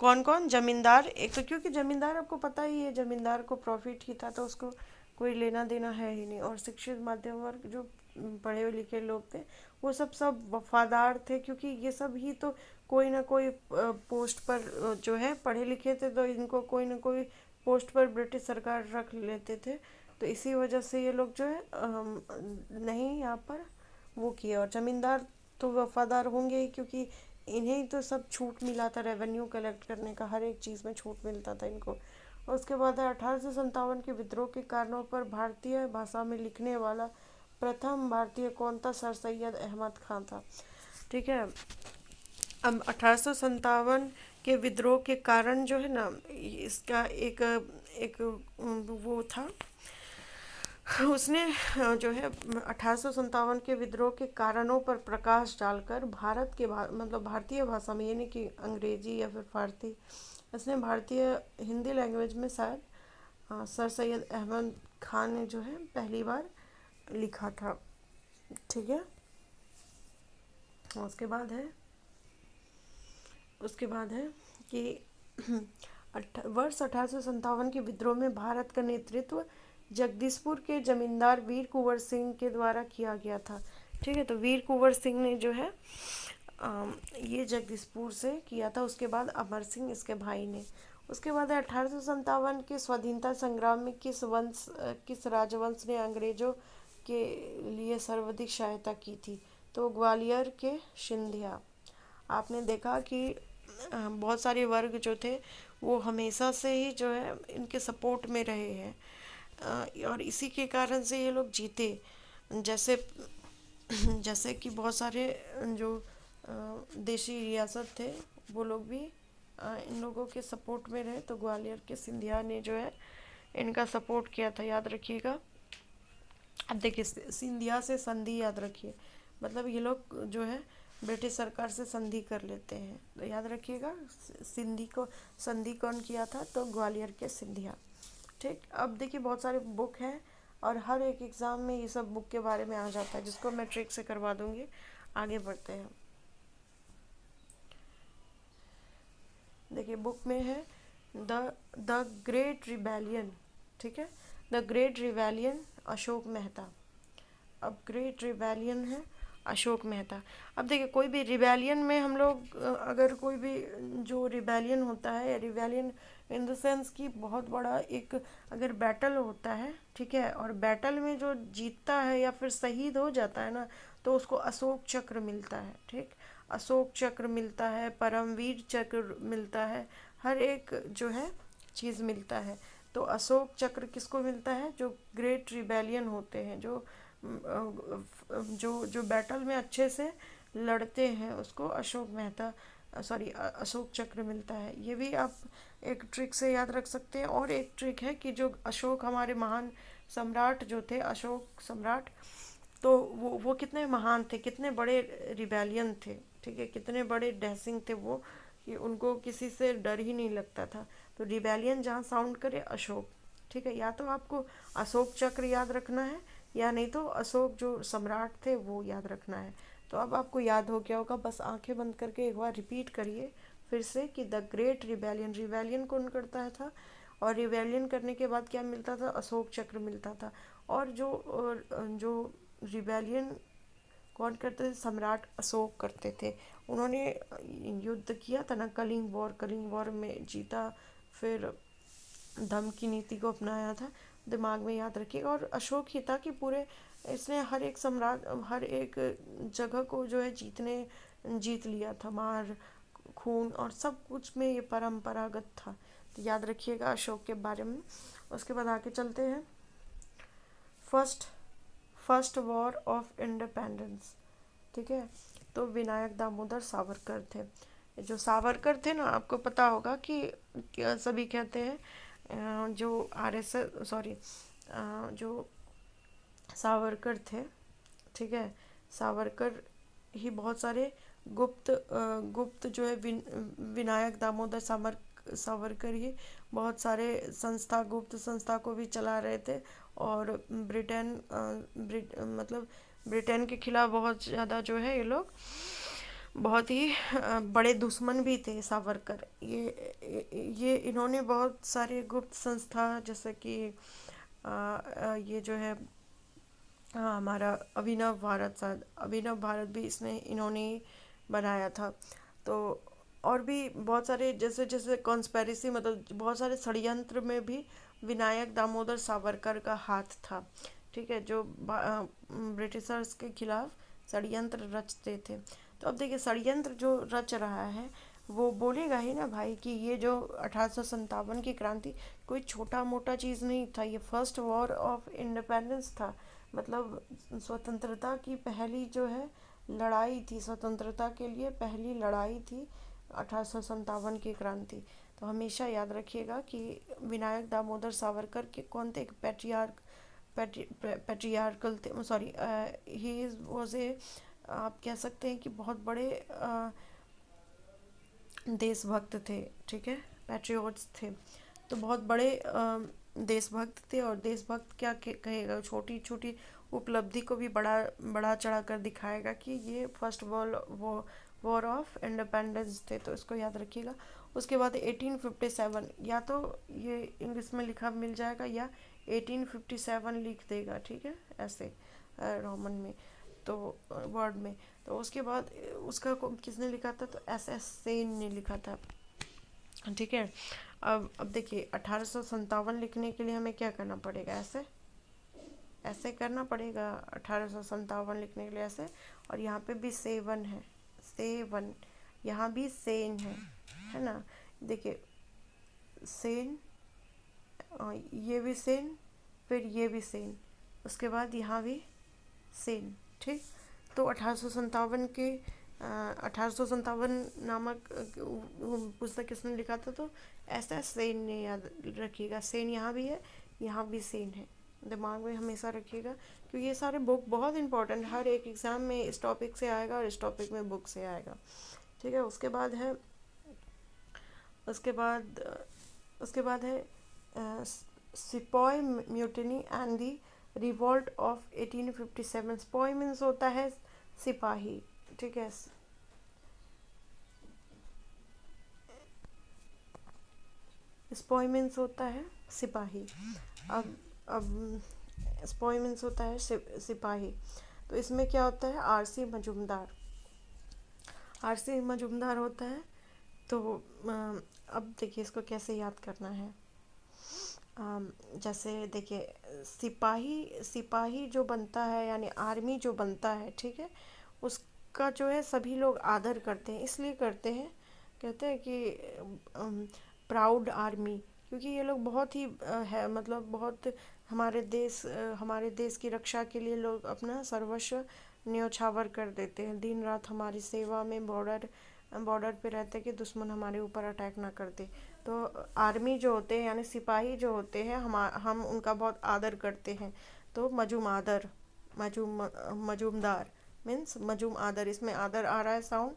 कौन कौन? जमींदार एक तो, क्योंकि जमींदार आपको पता ही है जमींदार को प्रॉफिट ही था तो उसको कोई लेना देना है ही नहीं। और शिक्षित मध्यम वर्ग जो पढ़े लिखे लोग थे वो सब वफादार थे, क्योंकि ये सब ही तो कोई ना कोई पोस्ट पर जो है पढ़े लिखे थे तो इनको कोई ना कोई पोस्ट पर ब्रिटिश सरकार रख लेते थे। तो इसी वजह से ये लोग जो है नहीं यहाँ पर वो किए। और जमींदार तो वफादार होंगे ही, क्योंकि इन्हें तो सब छूट मिला था रेवेन्यू कलेक्ट करने का, हर एक चीज़ में छूट मिलता था इनको। और उसके बाद है 1857 के विद्रोह के कारणों पर भारतीय भाषा में लिखने वाला प्रथम भारतीय कौन था? सर सैयद अहमद खान था। ठीक है, अब 1857 के विद्रोह के कारण जो है ना, इसका एक वो था, उसने जो है 1857 के विद्रोह के कारणों पर प्रकाश डालकर भारत के मतलब भारतीय भाषा में, यानी कि अंग्रेजी या फिर फारसी, इसने भारतीय हिंदी लैंग्वेज में शायद सर सैयद अहमद खान ने जो है पहली बार लिखा था। ठीक है, उसके बाद है कि वर्ष 1857 के विद्रोह में भारत का नेतृत्व जगदीशपुर के जमींदार वीर कुंवर सिंह के द्वारा किया गया था। ठीक है, तो वीर कुंवर सिंह ने जो है ये जगदीशपुर से किया था। उसके बाद अमर सिंह इसके भाई ने। उसके बाद 1857 के स्वाधीनता संग्राम में किस राजवंश ने अंग्रेजों के लिए सर्वाधिक सहायता की थी? तो ग्वालियर के सिंधिया। आपने देखा कि बहुत सारे वर्ग जो थे वो हमेशा से ही जो है इनके सपोर्ट में रहे हैं। और इसी के कारण से ये लोग जीते। जैसे जैसे कि बहुत सारे जो देशी रियासत थे वो लोग भी इन लोगों के सपोर्ट में रहे, तो ग्वालियर के सिंधिया ने जो है इनका सपोर्ट किया था, याद रखिएगा। अब देखिए सिंधिया से संधि याद रखिए, मतलब ये लोग जो है ब्रिटिश सरकार से संधि कर लेते हैं, तो याद रखिएगा सिंधी को संधि कौन किया था, तो ग्वालियर के सिंधिया। ठीक, अब देखिए बहुत सारे बुक हैं और हर एक एग्ज़ाम में ये सब बुक के बारे में आ जाता है, जिसको मैं ट्रिक से करवा दूंगी। आगे बढ़ते हैं। देखिए बुक में है द द ग्रेट रिबेलियन, ठीक है, the great rebellion, Ashok Mehta. अब ग्रेट रिबेलियन है अशोक मेहता। अब देखिए कोई भी रिबेलियन में हम लोग अगर कोई भी जो रिबेलियन होता है, रिबेलियन इन द सेंस कि बहुत बड़ा एक अगर बैटल होता है, ठीक है, और बैटल में जो जीतता है या फिर शहीद हो जाता है ना, तो उसको अशोक चक्र मिलता है। ठीक, अशोक चक्र मिलता है, परमवीर चक्र मिलता है, हर एक जो है चीज़ मिलता है। तो अशोक चक्र किसको मिलता है, जो ग्रेट रिबेलियन होते हैं, जो बैटल में अच्छे से लड़ते हैं, उसको अशोक मेहता सॉरी अशोक चक्र मिलता है। ये भी आप एक ट्रिक से याद रख सकते हैं। और एक ट्रिक है कि जो अशोक हमारे महान सम्राट जो थे, अशोक सम्राट, तो वो कितने महान थे, कितने बड़े रिबेलियन थे, ठीक है, कितने बड़े डैशिंग थे वो, कि उनको किसी से डर ही नहीं लगता था। तो रिबेलियन जहाँ साउंड करे अशोक, ठीक है, या तो आपको अशोक चक्र याद रखना है या नहीं तो अशोक जो सम्राट थे वो याद रखना है। तो अब आपको याद हो गया होगा, बस आंखें बंद करके एक बार रिपीट करिए फिर से कि द ग्रेट रिबेलियन, रिबेलियन कौन करता था, और रिबेलियन करने के बाद क्या मिलता था, अशोक चक्र मिलता था। और जो रिबेलियन कौन करते थे, सम्राट अशोक करते थे। उन्होंने युद्ध किया था ना, कलिंग वॉर, कलिंग वॉर में जीता, फिर धम्म की नीति को अपनाया था, दिमाग में याद रखिएगा। और अशोक ही था कि पूरे इसने हर एक सम्राट, हर एक जगह को जो है जीत लिया था, मार खून और सब कुछ में ये परंपरागत था। तो याद रखिएगा अशोक के बारे में। उसके बाद आगे चलते हैं। First first war of independence, ठीक है, तो विनायक दामोदर सावरकर थे। जो सावरकर थे ना, आपको पता होगा कि सभी कहते हैं जो आरएसएस सॉरी जो सावरकर थे, ठीक है, सावरकर ही बहुत सारे गुप्त जो है विनायक दामोदर सावरकर ही बहुत सारे गुप्त संस्था को भी चला रहे थे। और मतलब ब्रिटेन के खिलाफ बहुत ज़्यादा जो है ये लोग बहुत ही बड़े दुश्मन भी थे सावरकर। ये इन्होंने बहुत सारे गुप्त संस्था, जैसे कि ये जो है हमारा अभिनव भारत भी इसने इन्होंने ही बनाया था। तो और भी बहुत सारे जैसे जैसे कॉन्स्पेरेसी, मतलब बहुत सारे षड्यंत्र में भी विनायक दामोदर सावरकर का हाथ था, ठीक है, जो ब्रिटिशर्स के खिलाफ षड्यंत्र रचते थे। तो अब देखिए षड्यंत्र जो रच रहा है वो बोलेगा ही ना भाई कि ये जो 1857 की क्रांति कोई छोटा मोटा चीज़ नहीं था, ये फर्स्ट वॉर ऑफ इंडिपेंडेंस था। मतलब स्वतंत्रता की पहली जो है लड़ाई थी, स्वतंत्रता के लिए पहली लड़ाई थी 1857 की क्रांति। तो हमेशा याद रखिएगा कि विनायक दामोदर सावरकर के कौन थे, एक पैट्रियार्कल थे, सॉरी ही वॉज ए, आप कह सकते हैं कि बहुत बड़े देशभक्त थे, ठीक है, पैट्रियोट्स थे। तो बहुत बड़े देशभक्त थे। और देशभक्त क्या कहेगा, छोटी छोटी उपलब्धि को भी बड़ा चढ़ा कर दिखाएगा कि ये फर्स्ट वॉर ऑफ इंडिपेंडेंस थे। तो इसको याद रखिएगा। उसके बाद 1857, या तो ये इंग्लिश में लिखा मिल जाएगा या 1857 लिख देगा, ठीक है, ऐसे रोमन में, तो वर्ड में। तो उसके बाद उसका किसने लिखा था, तो एस सेन ने लिखा था, ठीक है। अब देखिए 1857 लिखने के लिए हमें क्या करना पड़ेगा, ऐसे ऐसे करना पड़ेगा 1857 लिखने के लिए, ऐसे। और यहाँ पे भी सेवन है, सेवन, यहाँ भी सेन है ना। देखिए सेन, ये भी सेन, फिर ये भी सेन, उसके बाद यहाँ भी सेन। ठीक, तो 1857 के 1857 नामक पुस्तक किसने लिखा था, तो ऐसा सेन ने याद रखिएगा। सेन यहाँ भी है, यहाँ भी सेन है, दिमाग में हमेशा रखिएगा, क्योंकि ये सारे बुक बहुत इंपॉर्टेंट, हर एक एग्ज़ाम में इस टॉपिक से आएगा और इस टॉपिक में बुक से आएगा। ठीक है, उसके बाद है उसके बाद उसके बाद है sepoy mutiny and the revolt of 1857। Sepoy means होता है सिपाही। ठीक है, स्पॉय मीन्स होता है सिपाही। अब स्पॉय मीन्स होता है सिपाही। तो इसमें क्या होता है, आरसी मजूमदार, आरसी मजूमदार होता है। तो अब देखिए इसको कैसे याद करना है। जैसे देखिए, सिपाही सिपाही जो बनता है, यानी आर्मी जो बनता है, ठीक है, उसका जो है सभी लोग आदर करते हैं। इसलिए करते हैं, कहते हैं कि प्राउड आर्मी, क्योंकि ये लोग बहुत ही है, मतलब बहुत हमारे देश की रक्षा के लिए लोग अपना सर्वस्व न्योछावर कर देते हैं। दिन रात हमारी सेवा में बॉर्डर पे रहते हैं कि दुश्मन हमारे ऊपर अटैक ना कर दे। तो आर्मी जो होते हैं, यानी सिपाही जो होते हैं, हम उनका बहुत आदर करते हैं। तो मजूमदार मीन्स मजूम आदर, इसमें आदर आ रहा है साउंड।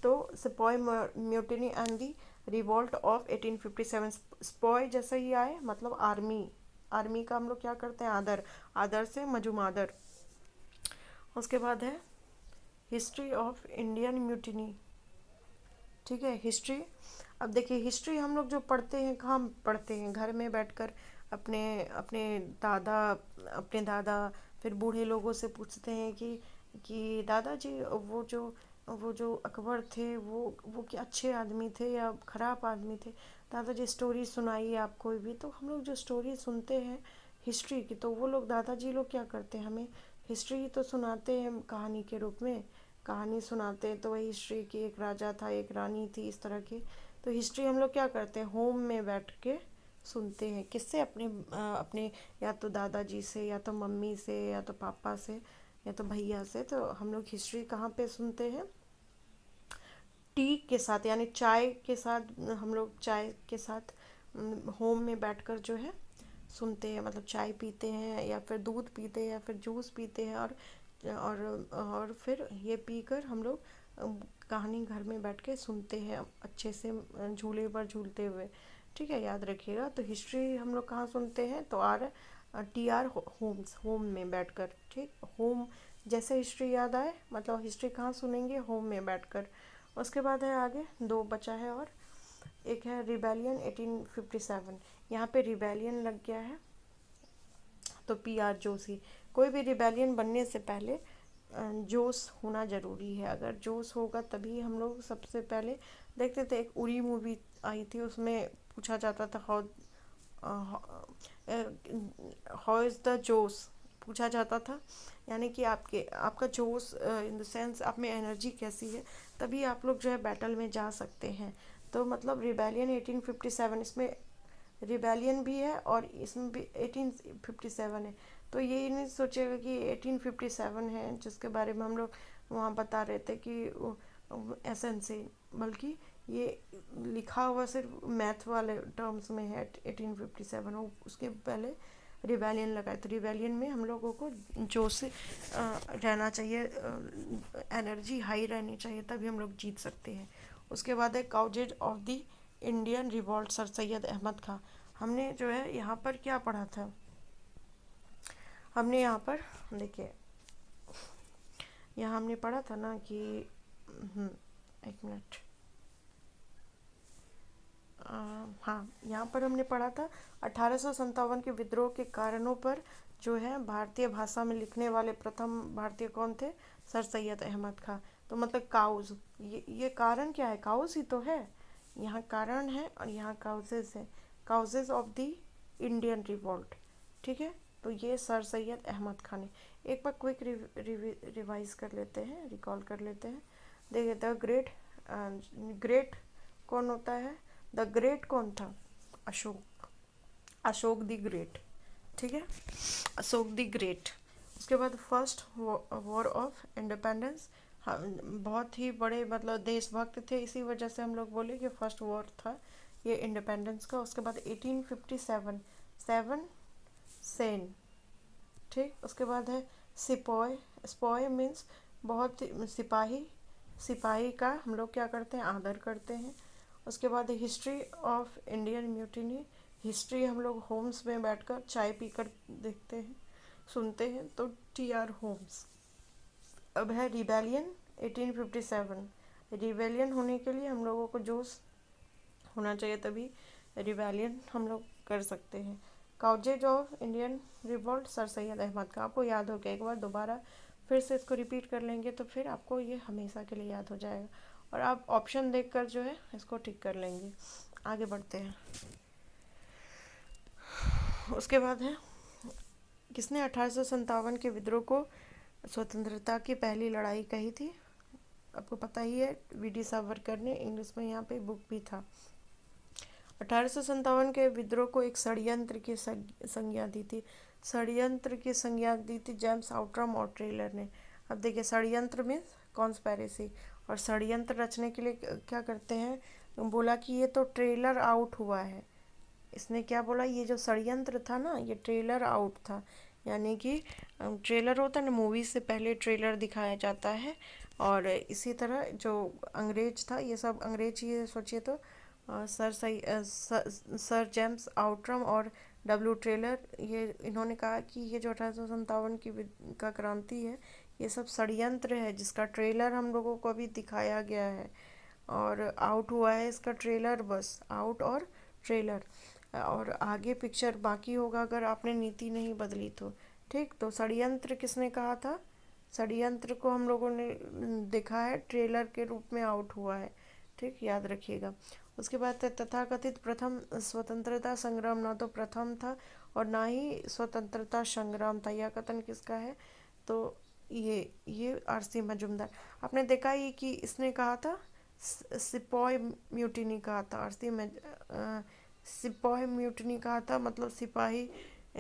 तो sepoy mutiny and the revolt of 1857। स्पॉय जैसे ही आए मतलब आर्मी, आर्मी का हम लोग क्या करते हैं, आदर, आदर से मजूम आदर। उसके बाद है हिस्ट्री ऑफ इंडियन म्यूटिनी। ठीक है, हिस्ट्री। अब देखिए, हिस्ट्री हम लोग जो पढ़ते हैं, कहाँ पढ़ते हैं, घर में बैठकर अपने अपने दादा अपने दादा फिर बूढ़े लोगों से पूछते हैं कि दादाजी, वो जो अकबर थे, वो क्या अच्छे आदमी थे या ख़राब आदमी थे, दादाजी स्टोरी सुनाइए आप कोई भी। तो हम लोग जो स्टोरी सुनते हैं हिस्ट्री की, तो वो लोग दादाजी लोग क्या करते हैं, हमें हिस्ट्री तो सुनाते हैं कहानी के रूप में, कहानी सुनाते हैं। तो वही हिस्ट्री की, एक राजा था, एक रानी थी, इस तरह की। तो हिस्ट्री हम लोग क्या करते हैं, होम में बैठ के सुनते हैं। किससे, अपने या तो दादाजी से, या तो मम्मी से, या तो पापा से, या तो भैया से। तो हम लोग हिस्ट्री कहाँ पे सुनते हैं, टी के साथ, यानी चाय के साथ। हम लोग चाय के साथ होम में बैठकर जो है सुनते हैं, मतलब चाय पीते हैं या फिर दूध पीते हैं या फिर जूस पीते हैं, और फिर ये पीकर हम लोग कहानी घर में बैठ के सुनते हैं अच्छे से, झूले पर झूलते हुए। ठीक है, याद रखिएगा। तो हिस्ट्री हम लोग कहाँ सुनते हैं, तो TR होम्स, होम में बैठकर। ठीक, होम जैसे हिस्ट्री याद आए, मतलब हिस्ट्री कहाँ सुनेंगे, होम में बैठकर। उसके बाद है आगे दो बचा है, और एक है रिबेलियन 1857। यहाँ पे रिबेलियन लग गया है, तो PR जोशी। कोई भी रिबेलियन बनने से पहले जोश होना ज़रूरी है। अगर जोश होगा तभी हम लोग, सबसे पहले देखते थे, एक उरी मूवी आई थी, उसमें पूछा जाता था हाउ इज़ द जोश, पूछा जाता था, यानी कि आपका जोश इन द सेंस आप में एनर्जी कैसी है, तभी आप लोग जो है बैटल में जा सकते हैं। तो मतलब रिबेलियन 1857, इसमें रिबेलियन भी है और इसमें भी 1857 है। तो ये नहीं सोचेगा कि 1857 है जिसके बारे में हम लोग वहाँ बता रहे थे कि एसेंसी, बल्कि ये लिखा हुआ सिर्फ मैथ वाले टर्म्स में है 1857। उसके पहले रिबेलियन लगाए। तो रिबेलियन में हम लोगों को जोश रहना चाहिए, एनर्जी हाई रहनी चाहिए, तभी हम लोग जीत सकते हैं। उसके बाद है causes of the Indian revolt, Sir Syed Ahmad Khan. हमने जो है यहाँ पर क्या पढ़ा था, हमने यहाँ पर देखिए, यहाँ हमने पढ़ा था ना कि एक मिनट, हाँ, यहाँ पर हमने पढ़ा था 1857 के विद्रोह के कारणों पर जो है भारतीय भाषा में लिखने वाले प्रथम भारतीय कौन थे, सर सैयद अहमद खां। तो मतलब काउज, ये कारण क्या है, काउज ही तो है, यहाँ कारण है और यहाँ काउजेज है, causes of the Indian revolt. ठीक है, तो ये सर सैयद अहमद खान ने। एक बार क्विक रिवाइज कर लेते हैं, रिकॉल कर लेते हैं। देखिए, द ग्रेट कौन होता है, द ग्रेट कौन था, अशोक, अशोक द ग्रेट। ठीक है, अशोक द ग्रेट। उसके बाद फर्स्ट वॉर ऑफ इंडिपेंडेंस, हम बहुत ही बड़े मतलब देशभक्त थे, इसी वजह से हम लोग बोले कि फर्स्ट वॉर था ये इंडिपेंडेंस का। उसके बाद 1857 सेवन सेन, ठीक। उसके बाद है सिपॉय, स्पॉय मीन्स बहुत सिपाही, सिपाही का हम लोग क्या करते हैं, आदर करते हैं। उसके बाद history of Indian mutiny, history हम लोग होम्स में बैठकर चाय पीकर देखते हैं, सुनते हैं, तो टी आर होम्स। अब है रिबेलियन 1857, रिबेलियन होने के लिए हम लोगों को जोश होना चाहिए, तभी रिबेलियन हम लोग कर सकते हैं। Causes of Indian revolt, sir Syed Ahmad का, आपको याद हो गया, एक बार दोबारा फिर से इसको रिपीट कर लेंगे तो फिर आपको ये हमेशा के लिए याद हो जाएगा, और आप ऑप्शन देखकर जो है इसको ठीक कर लेंगे। आगे बढ़ते हैं। उसके बाद है किसने 1857 के विद्रोह को स्वतंत्रता की पहली लड़ाई कही थी, आपको पता ही है, वी.डी. सावरकर ने, इंग्लिश में यहाँ पे बुक भी था। 1857 के विद्रोह को एक षड्यंत्र की संज्ञा दी थी, षड्यंत्र की संज्ञा दी थी जेम्स आउट्रम और ट्रेलर ने। अब देखिए, षड्यंत्र में कॉन्स्पेरेसी, और षड्यंत्र रचने के लिए क्या करते हैं, बोला कि ये तो ट्रेलर आउट हुआ है। इसने क्या बोला, ये जो षड्यंत्र था ना, ये ट्रेलर आउट था, यानी कि ट्रेलर होता है ना, मूवी से पहले ट्रेलर दिखाया जाता है। और इसी तरह जो अंग्रेज था, ये सब अंग्रेज, ये सोचिए तो सर जेम्स आउट्रम और डब्ल्यू ट्रेलर, ये इन्होंने कहा कि ये जो 1857 की का क्रांति है, ये सब षड्यंत्र है, जिसका ट्रेलर हम लोगों को अभी दिखाया गया है, और आउट हुआ है इसका ट्रेलर, बस आउट और ट्रेलर, और आगे पिक्चर बाकी होगा अगर आपने नीति नहीं बदली तो, ठीक। तो षड्यंत्र किसने कहा था, षड्यंत्र को हम लोगों ने देखा है ट्रेलर के रूप में आउट हुआ है, ठीक, याद रखिएगा। उसके बाद तथाकथित प्रथम स्वतंत्रता संग्राम, ना तो प्रथम था और ना ही स्वतंत्रता संग्राम था, यह कथन किसका है, तो ये आर.सी. मजूमदार। आपने देखा ही कि इसने कहा था सिपॉय म्यूटिनी कहा था, आर.सी. सिपॉय म्यूटिनी कहा था, मतलब सिपाही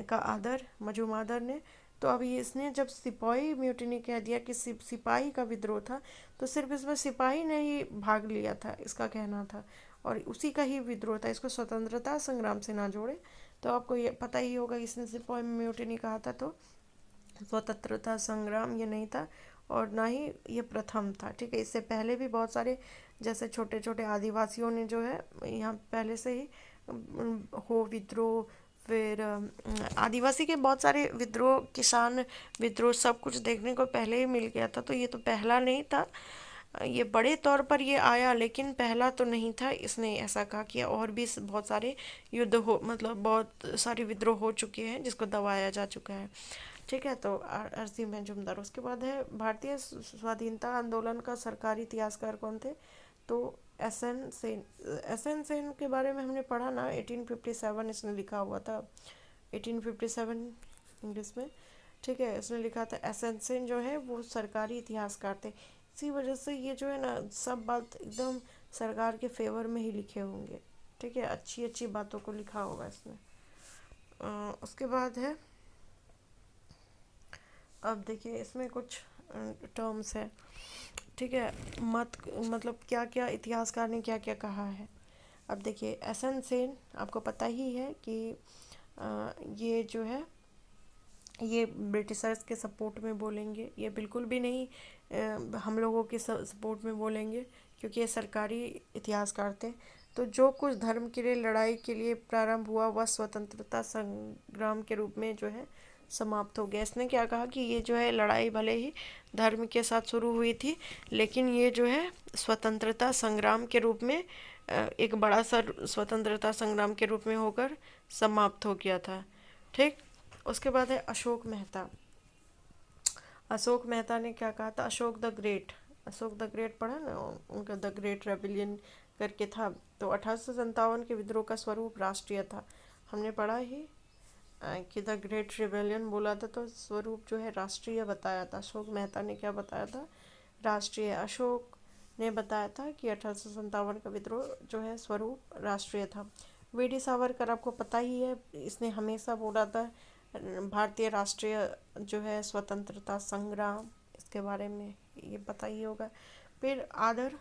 का आदर, मजूमदार ने। तो अभी इसने जब सिपाही म्यूटिनी कह दिया कि सिपाही का विद्रोह था, तो सिर्फ इसमें सिपाही ने ही भाग लिया था, इसका कहना था, और उसी का ही विद्रोह था, इसको स्वतंत्रता संग्राम से ना जोड़े। तो आपको ये पता ही होगा, इसने सिपाही म्यूटिनी कहा था, तो स्वतंत्रता संग्राम ये नहीं था, और ना ही ये प्रथम था, ठीक है। इससे पहले भी बहुत सारे जैसे छोटे छोटे आदिवासियों ने जो है यहाँ पहले से ही हो विद्रोह, फिर आदिवासी के बहुत सारे विद्रोह, किसान विद्रोह, सब कुछ देखने को पहले ही मिल गया था, तो ये तो पहला नहीं था, ये बड़े तौर पर ये आया, लेकिन पहला तो नहीं था, इसने ऐसा कहा कि और भी बहुत सारे युद्ध हो, मतलब बहुत सारे विद्रोह हो चुके हैं जिसको दबाया जा चुका है, ठीक है। तो आर.सी. मजूमदार। उसके बाद है भारतीय स्वाधीनता आंदोलन का सरकारी इतिहासकार कौन थे, तो एस.एन. सेन। एस.एन. सेन के बारे में हमने पढ़ा ना, 1857 इसने लिखा हुआ था, 1857 इंग्लिश में, ठीक है। इसने लिखा था, एस.एन. सेन जो है वो सरकारी इतिहासकार थे, इसी वजह से ये जो है ना, सब बात एकदम सरकार के फेवर में ही लिखे होंगे, ठीक है, अच्छी अच्छी बातों को लिखा होगा इसने। उसके बाद है, अब देखिए इसमें कुछ टर्म्स है, ठीक है, मत मतलब क्या क्या इतिहासकार ने क्या क्या कहा है। अब देखिए, एस.एन. सेन, आपको पता ही है कि ये जो है, ये ब्रिटिशर्स के सपोर्ट में बोलेंगे, ये बिल्कुल भी नहीं हम लोगों के सपोर्ट में बोलेंगे, क्योंकि ये सरकारी इतिहासकार थे। तो जो कुछ धर्म के लिए लड़ाई के लिए प्रारंभ हुआ, वह स्वतंत्रता संग्राम के रूप में जो है समाप्त हो गया। इसने क्या कहा कि ये जो है लड़ाई भले ही धर्म के साथ शुरू हुई थी, लेकिन ये जो है स्वतंत्रता संग्राम के रूप में एक बड़ा सा स्वतंत्रता संग्राम के रूप में होकर समाप्त हो गया था, ठीक। उसके बाद है अशोक मेहता। अशोक मेहता ने क्या कहा था, Ashok the great, Ashok the great पढ़ा ना, उनका द ग्रेट रेबिलियन करके था। तो 1857 के विद्रोह का स्वरूप राष्ट्रीय था, हमने पढ़ा ही कि द ग्रेट रिबेलियन बोला था, तो स्वरूप जो है राष्ट्रीय बताया था। अशोक मेहता ने क्या बताया था, राष्ट्रीय। अशोक ने बताया था कि 1857 का विद्रोह जो है स्वरूप राष्ट्रीय था। वी.डी. सावरकर, आपको पता ही है, इसने हमेशा बोला था भारतीय राष्ट्रीय जो है स्वतंत्रता संग्राम, इसके बारे में ये पता ही होगा। फिर आदर,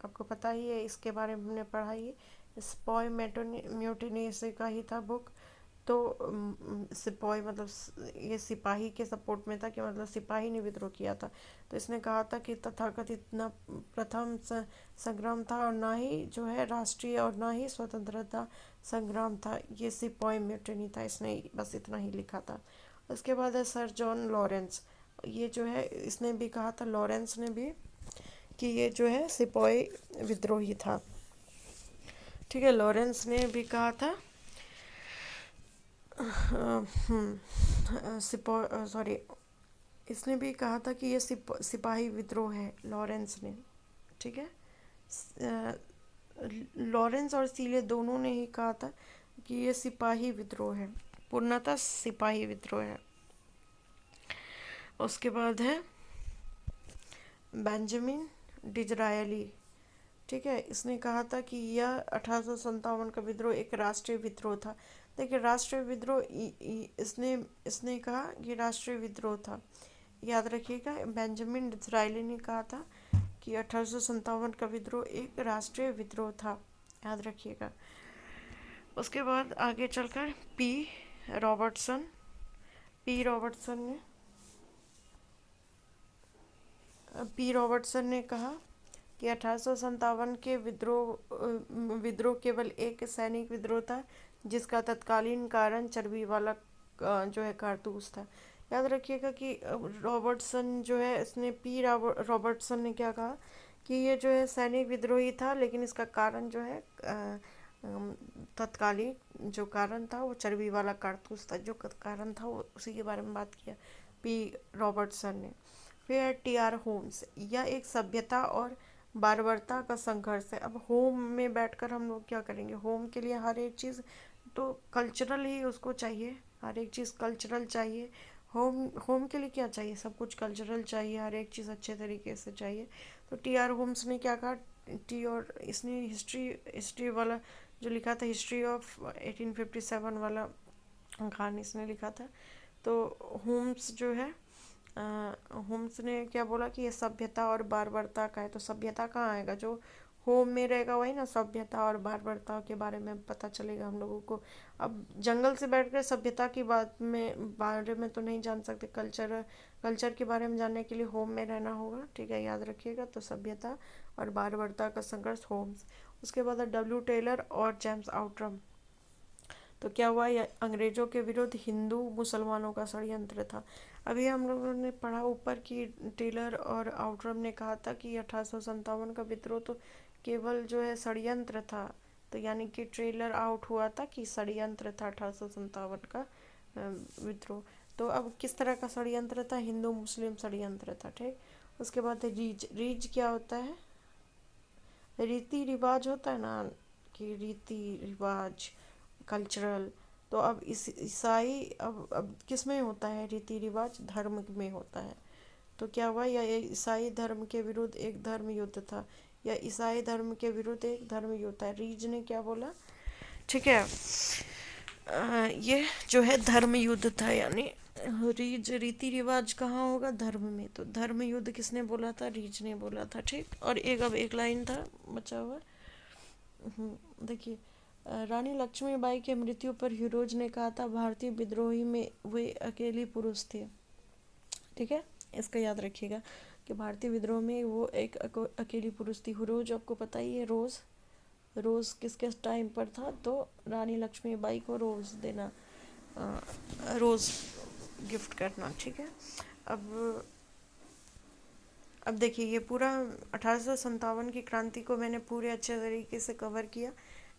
आपको पता ही है, इसके बारे में हमने पढ़ा ही। स्पॉय म्यूटिनी से का ही था बुक। तो सिपाही मतलब ये सिपाही के सपोर्ट में था, कि मतलब सिपाही ने विद्रोह किया था। तो इसने कहा था कि तथाकथित न प्रथम संग्राम था, और ना ही जो है राष्ट्रीय, और ना ही स्वतंत्रता संग्राम था, ये सिपाही म्यूटिनी था। इसने बस इतना ही लिखा था। उसके बाद है सर जॉन लॉरेंस। ये जो है इसने भी कहा था, लॉरेंस ने भी, कि ये जो है सिपाही विद्रोही था। ठीक है, लॉरेंस ने भी कहा था, सॉरी, इसने भी कहा था कि ये सिपाही विद्रोह है, लॉरेंस ने। ठीक है, लॉरेंस और सीले दोनों ने ही कहा था कि ये सिपाही विद्रोह है, पूर्णतः सिपाही विद्रोह है। उसके बाद है बेंजामिन डिज़रायली। ठीक है, इसने कहा था कि यह 1857 का विद्रोह एक राष्ट्रीय विद्रोह था। देखिए, राष्ट्रीय विद्रोह इसने इसने कहा कि राष्ट्रीय विद्रोह था, याद रखिएगा। बेंजामिन डिज़रायली ने कहा था कि 1857 का विद्रोह एक राष्ट्रीय विद्रोह था, याद रखिएगा। उसके बाद आगे चलकर रॉबर्टसन पी रॉबर्टसन ने कहा कि 1857 के विद्रोह केवल एक सैनिक विद्रोह था, जिसका तत्कालीन कारण चर्बी वाला जो है कारतूस था। याद रखिएगा कि रॉबर्टसन जो है, इसने रॉबर्टसन ने क्या कहा कि ये जो है सैनिक विद्रोह ही था, लेकिन इसका कारण जो है तत्कालीन जो कारण था वो चर्बी वाला कारतूस था, जो कारण था वो उसी के बारे में बात किया पी रॉबर्टसन ने। फिर टी.आर. होम्स, यह एक सभ्यता और बारबरता का संघर्ष है। अब होम में बैठकर हम लोग क्या करेंगे, होम के लिए हर एक चीज़ तो कल्चरल ही उसको चाहिए, हर एक चीज़ कल्चरल चाहिए। होम के लिए क्या चाहिए, सब कुछ कल्चरल चाहिए, हर एक चीज़ अच्छे तरीके से चाहिए। तो टी.आर. होम्स ने क्या कहा, और इसने हिस्ट्री वाला जो लिखा था, हिस्ट्री ऑफ 1857 वाला कहानी इसने लिखा था। तो होम्स जो है, होम्स ने क्या बोला कि ये सभ्यता और बारबरता का है। तो सभ्यता कहाँ आएगा, जो होम में रहेगा वही ना, सभ्यता और बारबरता के बारे में पता चलेगा हम लोगों को। अब जंगल से बैठकर सभ्यता की बारे में तो नहीं जान सकते, कल्चर के बारे में जानने के लिए होम में रहना होगा। ठीक है, याद रखिएगा। तो सभ्यता और बारबरता का संघर्ष, होम्स। उसके बाद डब्ल्यू टेलर और जेम्स आउट्रम। तो क्या हुआ, यह अंग्रेजों के विरुद्ध हिंदू मुसलमानों का षड्यंत्र था। अभी हम लोगों ने पढ़ा ऊपर कि टेलर और आउट्रम ने कहा था कि 1857 का विद्रोह तो केवल जो है षड्यंत्र था। तो यानी कि ट्रेलर आउट हुआ था कि षड्यंत्र था 1857 का विद्रोह। तो अब किस तरह का षड्यंत्र था, हिंदू मुस्लिम षड्यंत्र था। ठीक, उसके बाद रीज क्या होता है, रीति रिवाज होता है ना, कि रीति रिवाज कल्चरल। तो अब इस ईसाई अब किस में होता है रीति रिवाज, धर्म में होता है। तो क्या हुआ, यह ईसाई धर्म के विरुद्ध एक धर्म युद्ध था, या ईसाई धर्म के विरुद्ध एक धर्म युद्ध है। रीज ने क्या बोला, ठीक है, ये जो है धर्म युद्ध था, यानी रीति रिवाज कहाँ होगा, धर्म में। तो धर्म युद्ध किसने बोला था, रीज ने बोला था। ठीक, और एक लाइन था बचा हुआ। देखिए, रानी लक्ष्मीबाई के मृत्यु पर हीरोज ने कहा था, भारतीय विद्रोही में वे अकेली पुरुष थे। ठीक है, इसका याद रखिएगा कि भारतीय विद्रोह में वो एक अकेली पुरुष थी। हीरोज आपको पता ही है, रोज़ किस किस टाइम पर था, तो रानी लक्ष्मीबाई को रोज़ देना, रोज़ गिफ्ट करना। ठीक है, अब देखिए, ये पूरा 1857 की क्रांति को मैंने पूरे अच्छे तरीके से कवर किया।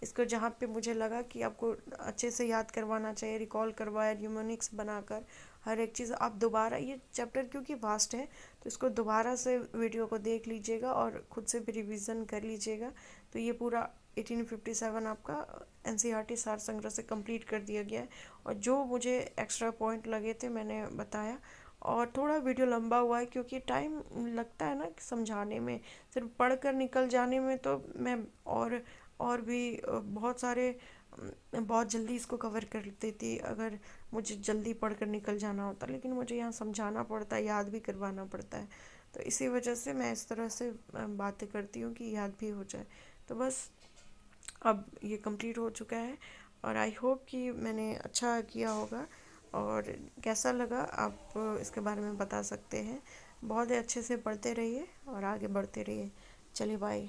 इसको जहाँ पे मुझे लगा कि आपको अच्छे से याद करवाना चाहिए, रिकॉल करवाया न्यूमोनिक्स बनाकर, हर एक चीज़ आप दोबारा, ये चैप्टर क्योंकि वास्ट है तो इसको दोबारा से वीडियो को देख लीजिएगा और खुद से भी रिवीजन कर लीजिएगा। तो ये पूरा 1857 आपका NCERT सार संग्रह से कंप्लीट कर दिया गया है, और जो मुझे एक्स्ट्रा पॉइंट लगे थे मैंने बताया। और थोड़ा वीडियो लंबा हुआ है क्योंकि टाइम लगता है ना समझाने में, सिर्फ पढ़कर निकल जाने में तो मैं और भी बहुत सारे मैं बहुत जल्दी इसको कवर कर देती अगर मुझे जल्दी पढ़कर निकल जाना होता, लेकिन मुझे यहाँ समझाना पड़ता है, याद भी करवाना पड़ता है। तो इसी वजह से मैं इस तरह से बातें करती हूँ कि याद भी हो जाए। तो बस अब ये कंप्लीट हो चुका है और आई होप कि मैंने अच्छा किया होगा। और कैसा लगा आप इसके बारे में बता सकते हैं। बहुत ही अच्छे से पढ़ते रहिए और आगे बढ़ते रहिए। चलिए बाय।